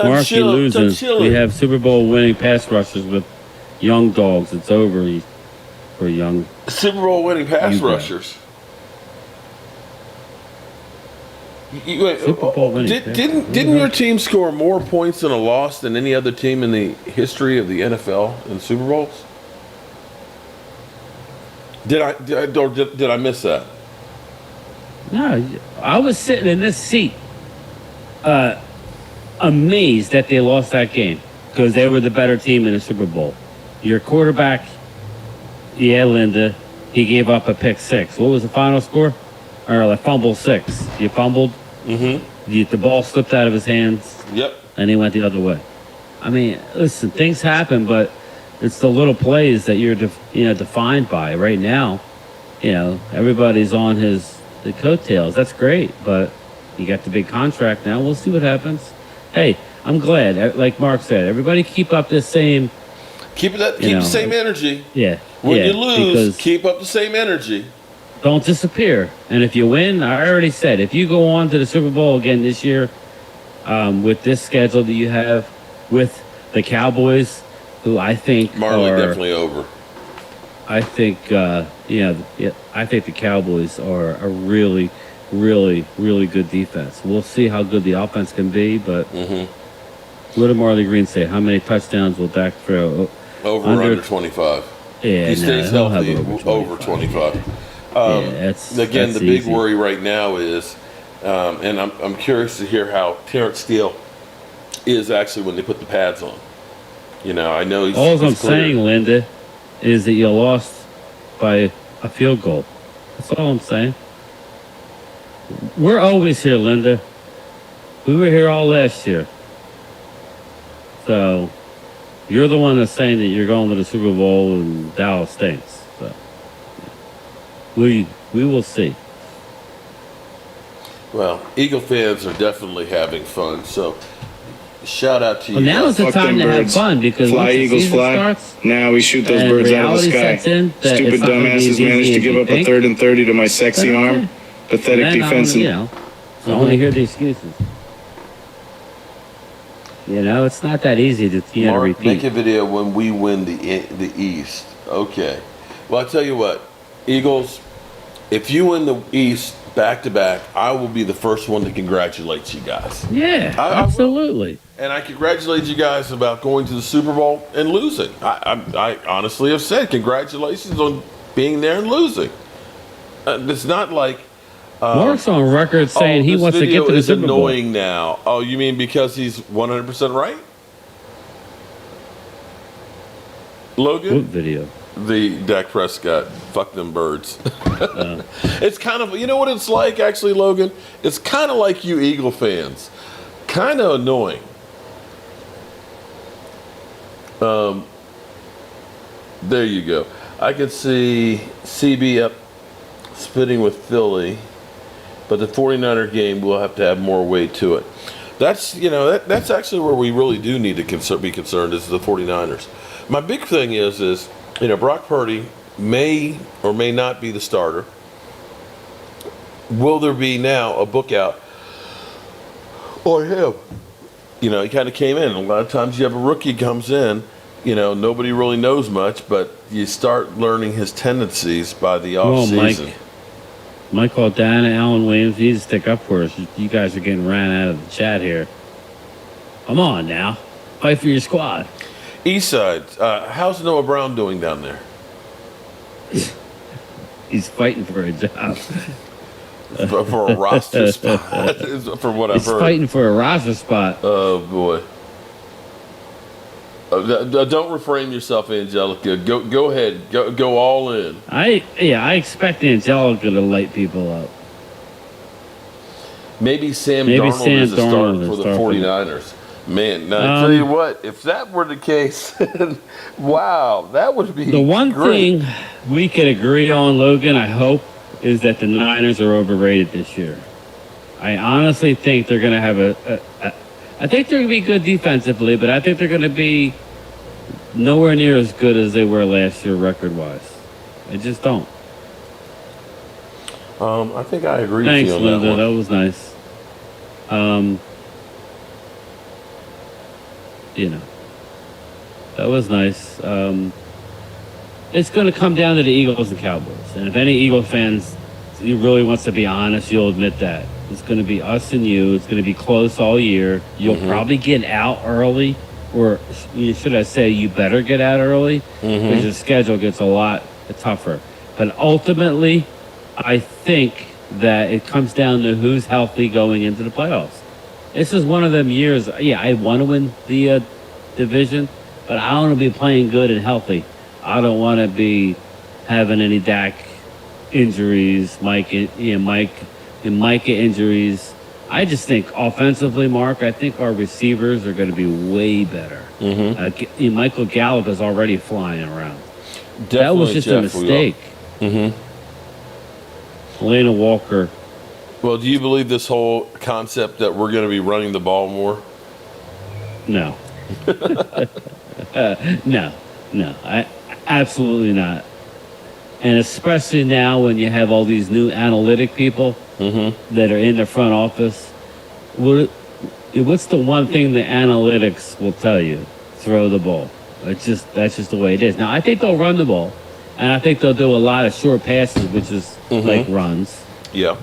Mark, you're losing. We have Super Bowl winning pass rushers with young dogs. It's over for young Super Bowl winning pass rushers. Super Bowl winning. Didn't your team score more points in a loss than any other team in the history of the NFL in Super Bowls? Did I miss that? No, I was sitting in this seat, amazed that they lost that game because they were the better team in the Super Bowl. Your quarterback, Linda, he gave up a pick 6. What was the final score? Or a fumble 6. You fumbled. Mm-hmm. The ball slipped out of his hands. Yep. And he went the other way. I mean, listen, things happen, but it's the little plays that you're defined by right now. Everybody's on the coattails. That's great, but you got the big contract now. We'll see what happens. Hey, I'm glad. Like Mark said, everybody keep up this same. Keep the same energy. Yeah. When you lose, keep up the same energy. Don't disappear. And if you win, I already said, if you go on to the Super Bowl again this year, with this schedule that you have with the Cowboys, who I think Marley definitely over. I think I think the Cowboys are a really, really, really good defense. We'll see how good the offense can be, but what did Marley Green say? How many touchdowns will Dak throw? Over under 25. Yeah, he stays healthy. Over 25. That's the big easy. worry right now is, and I'm curious to hear how Terrence Steele is actually when they put the pads on. I know he's. All I'm saying, Linda, is that you lost by a field goal. That's all I'm saying. We're always here, Linda. We were here all last year. So you're the one that's saying that you're going to the Super Bowl and Dallas stinks. So we will see. Well, Eagle fans are definitely having fun. So shout out to you. Well, now is the Fuck time them to have birds. fun because Fly, once the Eagles, season fly. starts, Now we shoot those and birds out of the reality sky. sets in that Stupid it's not gonna be dumbasses as easy managed to as give you up a think. 3rd and 30 to my sexy That's arm. okay. Pathetic And then defense. I want to hear the excuses. It's not that easy to Mark, repeat. make a video when we win the East. Okay. Well, I'll tell you what, Eagles, if you win the East back-to-back, I will be the first one to congratulate you guys. Yeah, absolutely. And I congratulate you guys about going to the Super Bowl and losing. I honestly have said congratulations on being there and losing. It's not like Mark's on record saying he wants to get to the Super Bowl. Annoying now. Oh, you mean because he's 100% right? Logan? What video? The Dak Prescott, fuck them birds. It's kind of, you know what it's like actually, Logan? It's kind of like you Eagle fans. Kind of annoying. There you go. I can see CB up spitting with Philly, but the 49er game will have to have more weight to it. That's, that's actually where we really do need to be concerned is the 49ers. My big thing is Brock Purdy may or may not be the starter. Will there be now a book out or him? He kind of came in. A lot of times you have a rookie comes in, nobody really knows much, but you start learning his tendencies by the offseason. Michael Dana, Alan Williams, you need to stick up for us. You guys are getting ran out of the chat here. Come on now. Fight for your squad. Eastside, how's Noah Brown doing down there? He's fighting for a job. For a roster spot, from what I've heard. He's fighting for a roster spot. Oh, boy. Don't refrain yourself, Angelica. Go ahead. Go all in. I expect Angelica to light people up. Maybe Sam Darnold is a starter for the 49ers. Man, now I tell you what, if that were the case, wow, that would be the one great. thing we could agree on, Logan, I hope, is that the Niners are overrated this year. I honestly think they're going to have I think they're going to be good defensively, but I think they're going to be nowhere near as good as they were last year record-wise. I just don't. I think I agree Thanks, with you on that Linda. one. That was nice. That was nice. It's going to come down to the Eagles and Cowboys. And if any Eagle fans really wants to be honest, you'll admit that. It's going to be us and you. It's going to be close all year. You'll probably get out early, or should I say you better get out early because your schedule gets a lot tougher. But ultimately, I think that it comes down to who's healthy going into the playoffs. This is one of them years. Yeah, I want to win the division, but I want to be playing good and healthy. I don't want to be having any Dak injuries, Micah injuries. I just think offensively, Mark, I think our receivers are going to be way better. Michael Gallup is already flying around. Definitely That was just a mistake. Elena Walker. Well, do you believe this whole concept that we're going to be running the ball more? No. No. I absolutely not. And especially now when you have all these new analytic people that are in the front office. What's the one thing the analytics will tell you? Throw the ball. That's just the way it is. Now, I think they'll run the ball. And I think they'll do a lot of short passes, which is like runs. Yeah.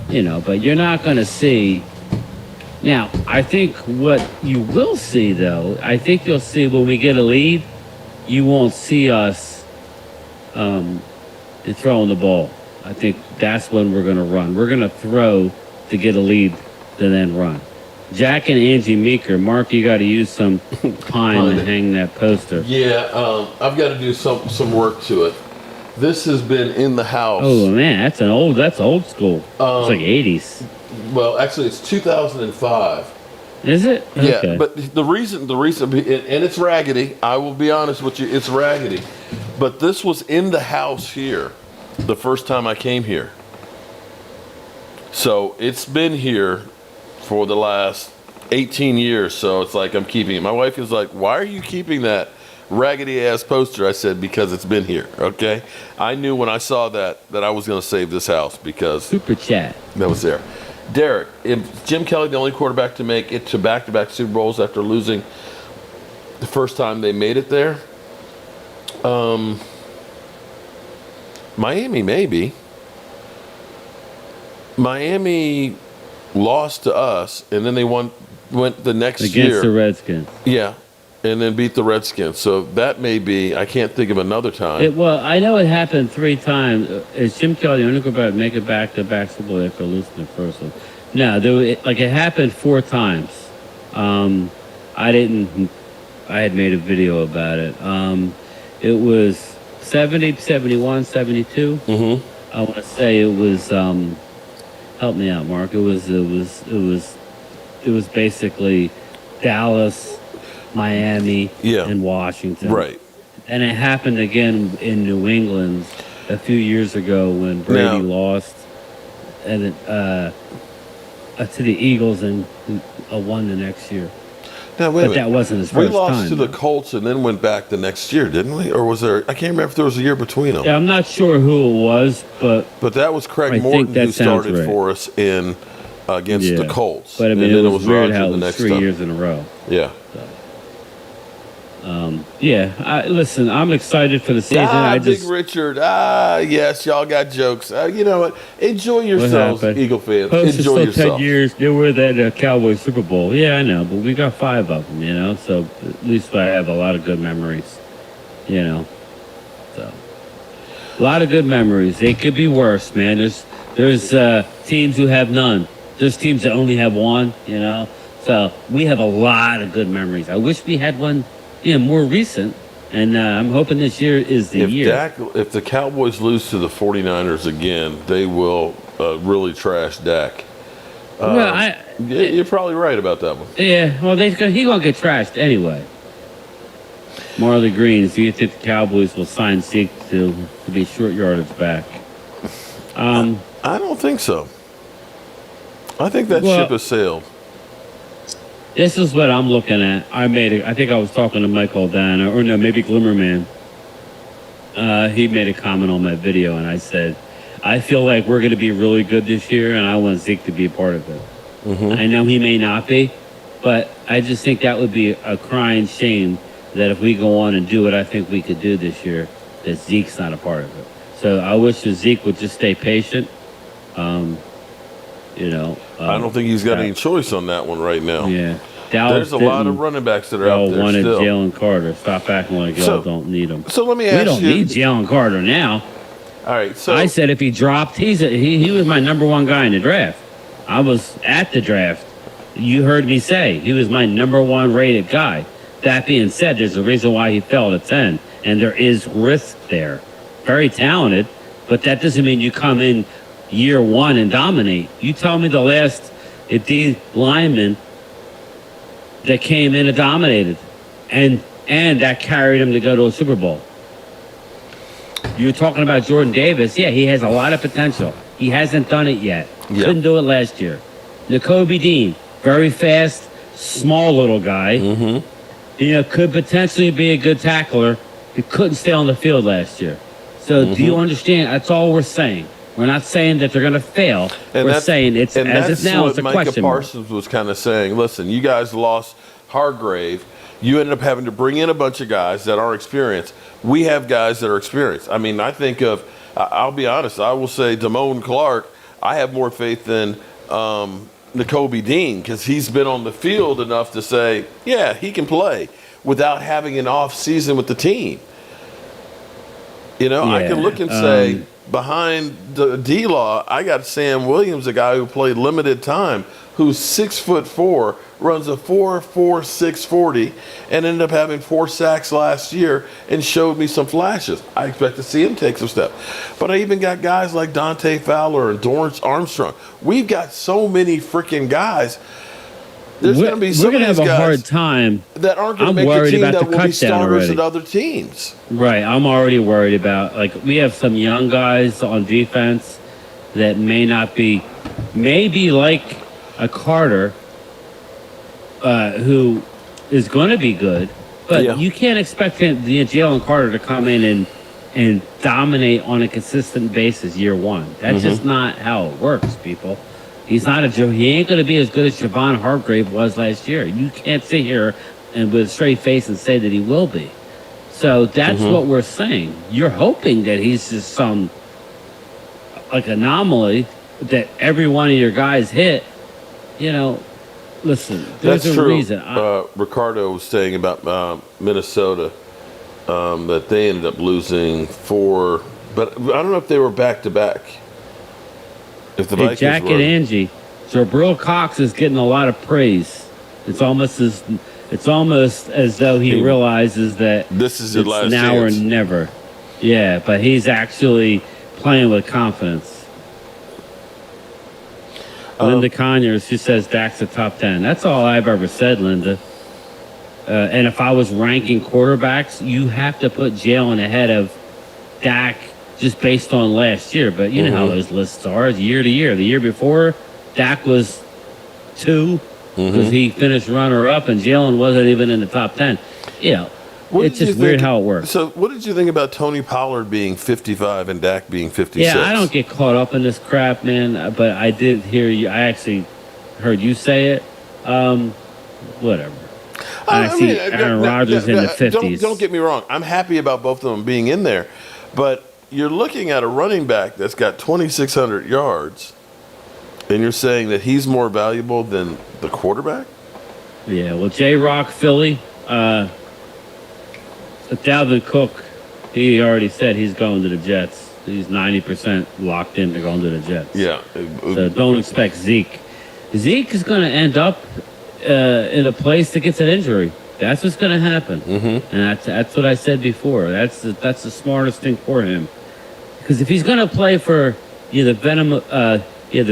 But you're not going to see. Now, I think what you will see, though, I think you'll see when we get a lead, you won't see us throwing the ball. I think that's when we're going to run. We're going to throw to get a lead and then run. Jack and Angie Meeker, Mark, you got to use some pine to hang that poster. Yeah, I've got to do some work to it. This has been in the house. Oh man, that's old school. It's like 80s. Well, actually, it's 2005. Is it? Yeah, Okay. but the reason, and it's raggedy. I will be honest with you, it's raggedy. But this was in the house here the first time I came here. So it's been here for the last 18 years. So it's like I'm keeping it. My wife is like, "Why are you keeping that raggedy ass poster?" I said, "Because it's been here." Okay. I knew when I saw that I was going to save this house because Super chat. that was there. Derek, is Jim Kelly the only quarterback to make it to back-to-back Super Bowls after losing the first time they made it there? Miami, maybe. Miami lost to us, and then they went the next year. Against the Redskins. Yeah, and then beat the Redskins. So that may be, I can't think of another time. Well, I know it happened 3 times. Is Jim Kelly the only quarterback to make it back-to-back Super Bowl after losing the first one? No, it happened 4 times. I had made a video about it. It was 70, 71, 72. I want to say it was. Help me out, Mark. It was basically Dallas, Miami, and Washington. Right. And it happened again in New England a few years ago when Brady lost and to the Eagles and won the next year. Now, wait a minute. That wasn't his first We lost time, to the Colts and then went back the next year, didn't we? Or was there? I can't remember if there was a year between them. Yeah, I'm not sure who it was, but that was Craig I Morton think that who sounds started right. for us in against the Colts. But I mean, and it then was weird Rodgers how it the was next 3 time. years in a row. Yeah. Listen, I'm excited for the season. Big Richard. Yes, y'all got jokes. You know what? Enjoy yourselves, happened? Eagle fans. Post is Enjoy still yourself. 10 years. They were that Cowboys Super Bowl. Yeah, I know, but we got 5 of them, so at least I have a lot of good memories, So, a lot of good memories. They could be worse, man. There's teams who have none. There's teams that only have one, So, we have a lot of good memories. I wish we had one, more recent. And I'm hoping this year is the year. If the Cowboys lose to the 49ers again, they will really trash Dak. You're probably right about that one. Yeah, well, he's going to get trashed anyway. Marley Green, do you think the Cowboys will sign Zeke to be short yardage back? I don't think so. I think that ship has sailed. This is what I'm looking at. I think I was talking to Michael Dana, or no, maybe Glimmerman. He made a comment on my video, and I said, I feel like we're going to be really good this year, and I want Zeke to be a part of it. I know he may not be, but I just think that would be a crying shame that if we go on and do what I think we could do this year, that Zeke's not a part of it. So I wish that Zeke would just stay patient. I don't think he's got any choice on that one right now. Yeah. There's a lot of running backs that are out there wanted still. Jalen Carter. Stop acting like y'all don't need him. So let me ask you. We don't need Jalen Carter now. All right. So I said if he dropped, he was my number one guy in the draft. I was at the draft. You heard me say he was my number one rated guy. That being said, there's a reason why he fell to 10, and there is risk there. Very talented, but that doesn't mean you come in year one and dominate. You tell me the last D lineman that came in and dominated, and that carried him to go to a Super Bowl. You're talking about Jordan Davis. Yeah, he has a lot of potential. He hasn't done it yet. Yeah. Couldn't do it last year. N'Kobe Dean, very fast, small little guy. Could potentially be a good tackler. He couldn't stay on the field last year. So do you understand? That's all we're saying. We're not saying that they're going to fail. We're saying it's as if now it's a question mark. Parsons was kind of saying, listen, you guys lost Hargrave. You ended up having to bring in a bunch of guys that are experienced. We have guys that are experienced. I mean, I think of, I'll be honest, I will say Damone Clark, I have more faith than N'Kobe Dean because he's been on the field enough to say, yeah, he can play without having an off season with the team. I can look and say, behind the D-Law, I got Sam Williams, a guy who played limited time, who's 6'4", runs a 4.46 40, and ended up having 4 sacks last year and showed me some flashes. I expect to see him take some steps. But I even got guys like Dante Fowler and Dorrance Armstrong. We've got so many freaking guys. There's going to be some of these guys a hard time that aren't going to make the team that will be starters at other teams. Right. I'm already worried about, we have some young guys on defense that may not be, maybe like a Carter, who is going to be good, but you can't expect Jalen Carter to come in and dominate on a consistent basis year one. That's just not how it works, people. He ain't going to be as good as Javon Hargrave was last year. You can't sit here and with a straight face and say that he will be. So that's what we're saying. You're hoping that he's just some anomaly that every one of your guys hit. Listen, there's That's a true. reason. Ricardo was saying about Minnesota that they ended up losing 4, but I don't know if they were back to back. If the Vikings Jack were. and Angie, Jabril Cox is getting a lot of praise. It's almost as though he realizes that this is his last now chance. or never. Yeah, but he's actually playing with confidence. Linda Conyers, she says Dak's a top 10. That's all I've ever said, Linda. And if I was ranking quarterbacks, you have to put Jalen ahead of Dak just based on last year. But you know how those lists are, year to year. The year before, Dak was 2 because he finished runner-up, and Jalen wasn't even in the top 10. It's just weird how it works. So what did you think about Tony Pollard being 55 and Dak being 56? Yeah, I don't get caught up in this crap, man, but I did hear you. I actually heard you say it. Whatever. I see Aaron Rodgers in the 50s. Don't get me wrong. I'm happy about both of them being in there. But you're looking at a running back that's got 2,600 yards, and you're saying that he's more valuable than the quarterback? Yeah, well, J-Rock, Philly, Dalvin Cook, he already said he's going to the Jets. He's 90% locked into going to the Jets. Yeah. So don't expect Zeke. Zeke is going to end up in a place that gets an injury. That's what's going to happen. And that's what I said before. That's the smartest thing for him. Because if he's going to play for the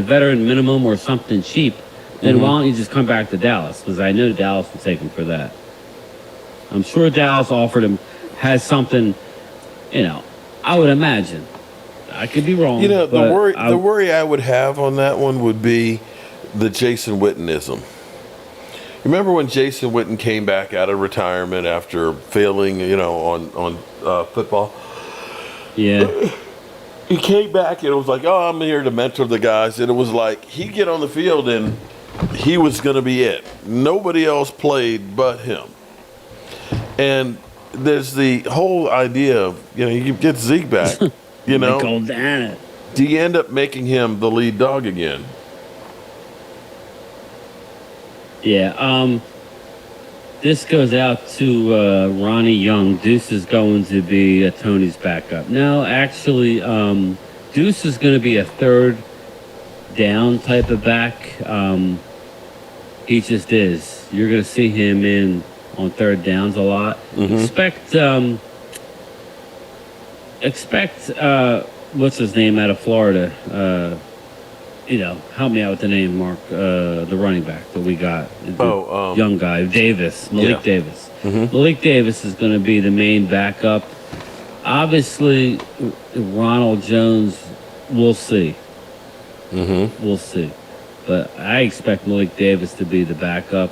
veteran minimum or something cheap, then why don't you just come back to Dallas? Because I knew Dallas would take him for that. I'm sure Dallas offered him, has something, I would imagine. I could be wrong. The worry I would have on that one would be the Jason Wittenism. Remember when Jason Witten came back out of retirement after failing, on football? Yeah. He came back and it was like, oh, I'm here to mentor the guys. And it was like he'd get on the field and he was going to be it. Nobody else played but him. And there's the whole idea of, you get Zeke back, Michael Dana. Do you end up making him the lead dog again? Yeah. This goes out to Ronnie Young. Deuce is going to be Tony's backup. No, actually, Deuce is going to be a third down type of back. He just is. You're going to see him in on third downs a lot. Mm-hmm. Expect what's his name out of Florida? Help me out with the name, Mark. The running back that we got. Young guy, Davis, Malik Davis. Mm-hmm. Malik Davis is going to be the main backup. Obviously, Ronald Jones, we'll see. We'll see. But I expect Malik Davis to be the backup.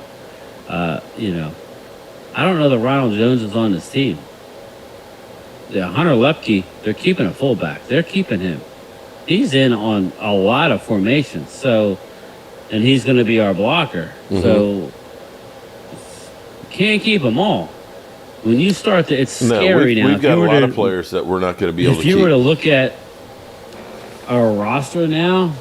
I don't know that Ronald Jones is on this team. Hunter Lepke, they're keeping a fullback. They're keeping him. He's in on a lot of formations. And he's going to be our blocker. So can't keep them all. When you start to, it's scary now. We've got a lot of players that we're not going to be able to keep. If you were to look at our roster now,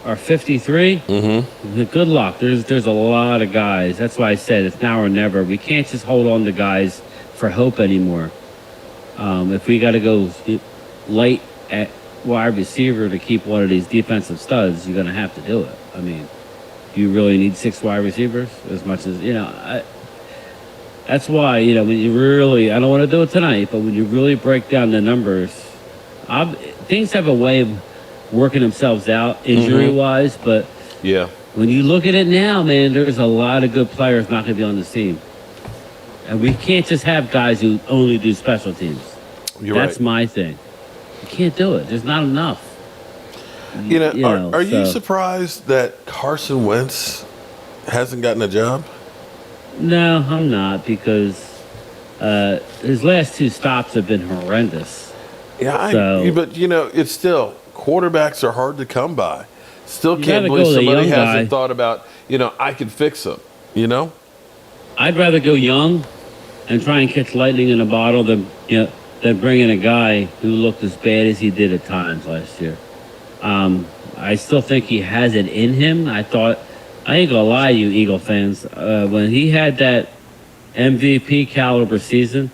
our 53, good luck. There's a lot of guys. That's why I said it's now or never. We can't just hold on to guys for hope anymore. If we got to go light at wide receiver to keep one of these defensive studs, you're going to have to do it. I mean, you really need 6 wide receivers as much as, that's why, when you really, I don't want to do it tonight, but when you really break down the numbers, things have a way of working themselves out injury-wise, but when you look at it now, man, there's a lot of good players not going to be on this team. And we can't just have guys who only do special teams. That's my thing. You can't do it. There's not enough. Are you surprised that Carson Wentz hasn't gotten a job? No, I'm not, because his last 2 stops have been horrendous. Yeah, but it's still, quarterbacks are hard to come by. Still can't believe somebody hasn't thought about, I can fix them, I'd rather go young and try and catch lightning in a bottle than bring in a guy who looked as bad as he did at times last year. I still think he has it in him. I ain't gonna lie to you, Eagle fans. When he had that MVP caliber season,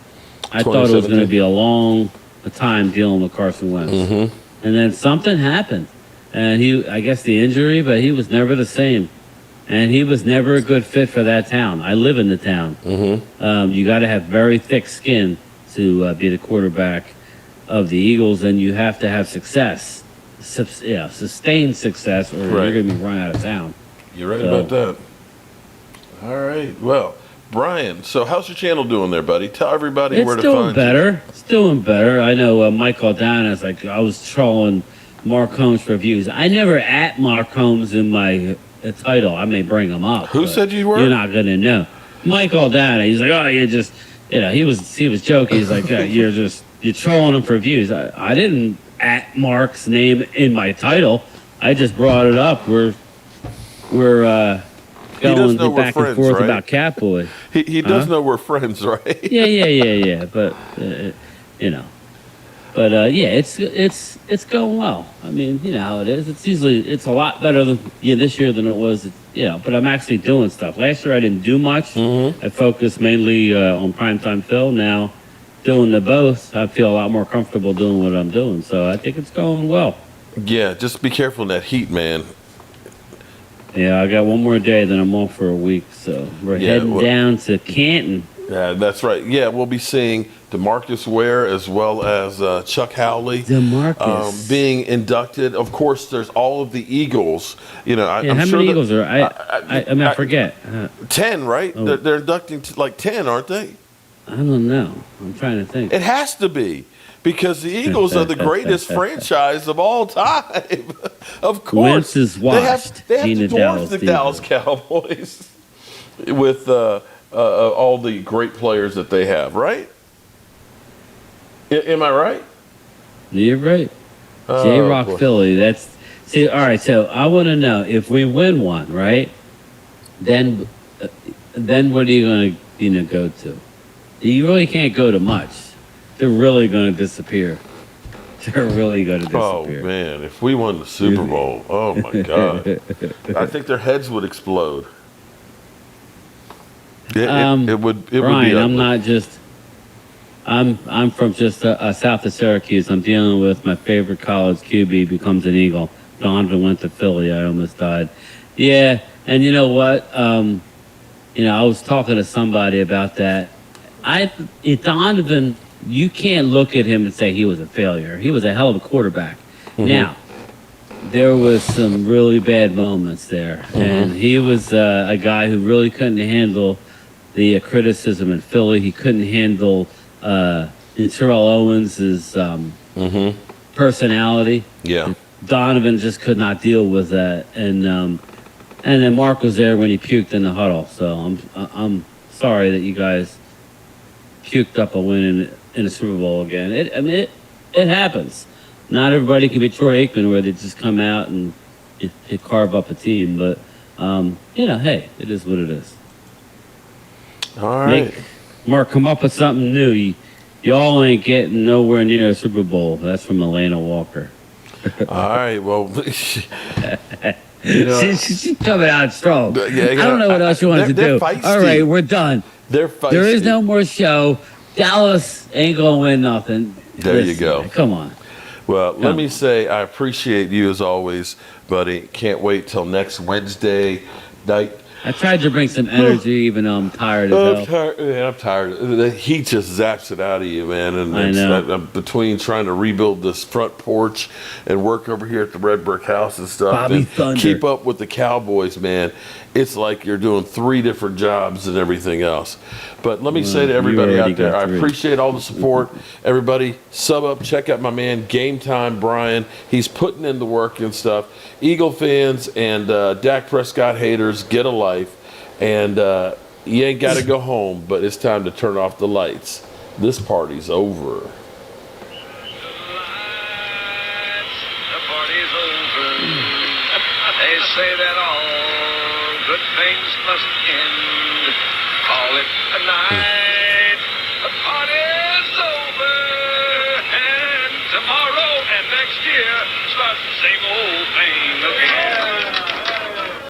I thought it was going to be a long time dealing with Carson Wentz. And then something happened. And I guess the injury, but he was never the same. And he was never a good fit for that town. I live in the town. You got to have very thick skin to be the quarterback of the Eagles, and you have to have success. Sustained success, or you're going to be run out of town. You're right about that. All right. Well, Brian, so how's your channel doing there, buddy? Tell everybody where to find you. It's doing better. I know Mike Aldana is like, I was trolling Mark Holmes reviews. I never at Mark Holmes in my title. I may bring him up. Who said you were? You're not going to know. Mike Aldana. He's like, oh, you just, he was joking. He's like, you're trolling him for views. I didn't at Mark's name in my title. I just brought it up. We're going back and forth about Catboy. He does know we're friends, right? Yeah. But it's going well. I mean, you know how it is. It's a lot better this year than it was. But I'm actually doing stuff. Last year I didn't do much. I focused mainly on primetime Phil. Now, doing the both, I feel a lot more comfortable doing what I'm doing. So I think it's going well. Yeah, just be careful in that heat, man. Yeah, I got one more day, then I'm off for a week. So we're heading down to Canton. Yeah, that's right. Yeah, we'll be seeing DeMarcus Ware as well as Chuck Howley being inducted. Of course, there's all of the Eagles. How many Eagles are? I forget. 10, right? Oh. They're inducting like 10, aren't they? I don't know. I'm trying to think. It has to be because the Eagles are the greatest franchise of all time. Of course, Wentz is washed. They have Gina to dwarf the Dallas Cowboys with all the great players that they have. Right? Am I right? You're right. J-Rock boy. Philly. See. All right. So I want to know if we win one, right? Then what are you going to go to? You really can't go to much. They're really going to disappear. They're really going to disappear. Oh man, if we won the Super Bowl, oh my God, I think their heads would explode. It would. It Brian, would be. I'm not just. I'm from just south of Syracuse. I'm dealing with my favorite college QB becomes an Eagle. Donovan went to Philly. I almost died. Yeah, and you know what? I was talking to somebody about that. Donovan, you can't look at him and say he was a failure. He was a hell of a quarterback. Mm-hmm. Now, there was some really bad moments there, and he was a guy who really couldn't handle the criticism in Philly. He couldn't handle Terrell Owens' personality. Yeah. Donovan just could not deal with that, and then Mark was there when he puked in the huddle. So I'm sorry that you guys puked up a win in a Super Bowl again. It happens. Not everybody can be Troy Aikman where they just come out and carve up a team, but hey, it is what it is. All right. Mark, come up with something new. Y'all ain't getting nowhere near a Super Bowl. That's from Atlanta Walker. All right. Well, she's coming out strong. I don't know what else you want to do. Feisty. All right, we're done. They're feisty. There is no more show. Dallas ain't gonna win nothing. There you go. Come on. Well, let me say I appreciate you as always, buddy. Can't wait till next Wednesday night. I tried to bring some energy, even though I'm tired as hell. I'm tired. The heat just zaps it out of you, man. And I know. I'm between trying to rebuild this front porch and work over here at the Red Brick House and stuff, Bobby and Thunder. keep up with the Cowboys, man. It's like you're doing 3 different jobs and everything else. But let me say to everybody out there, I appreciate all the support. Everybody, sub up, check out my man, Game Time Brian. He's putting in the work and stuff. Eagle fans and Dak Prescott haters, get a life. And you ain't got to go home, but it's time to turn off the lights. This party's over. The party's over. They say that all good things must end. Call it a night.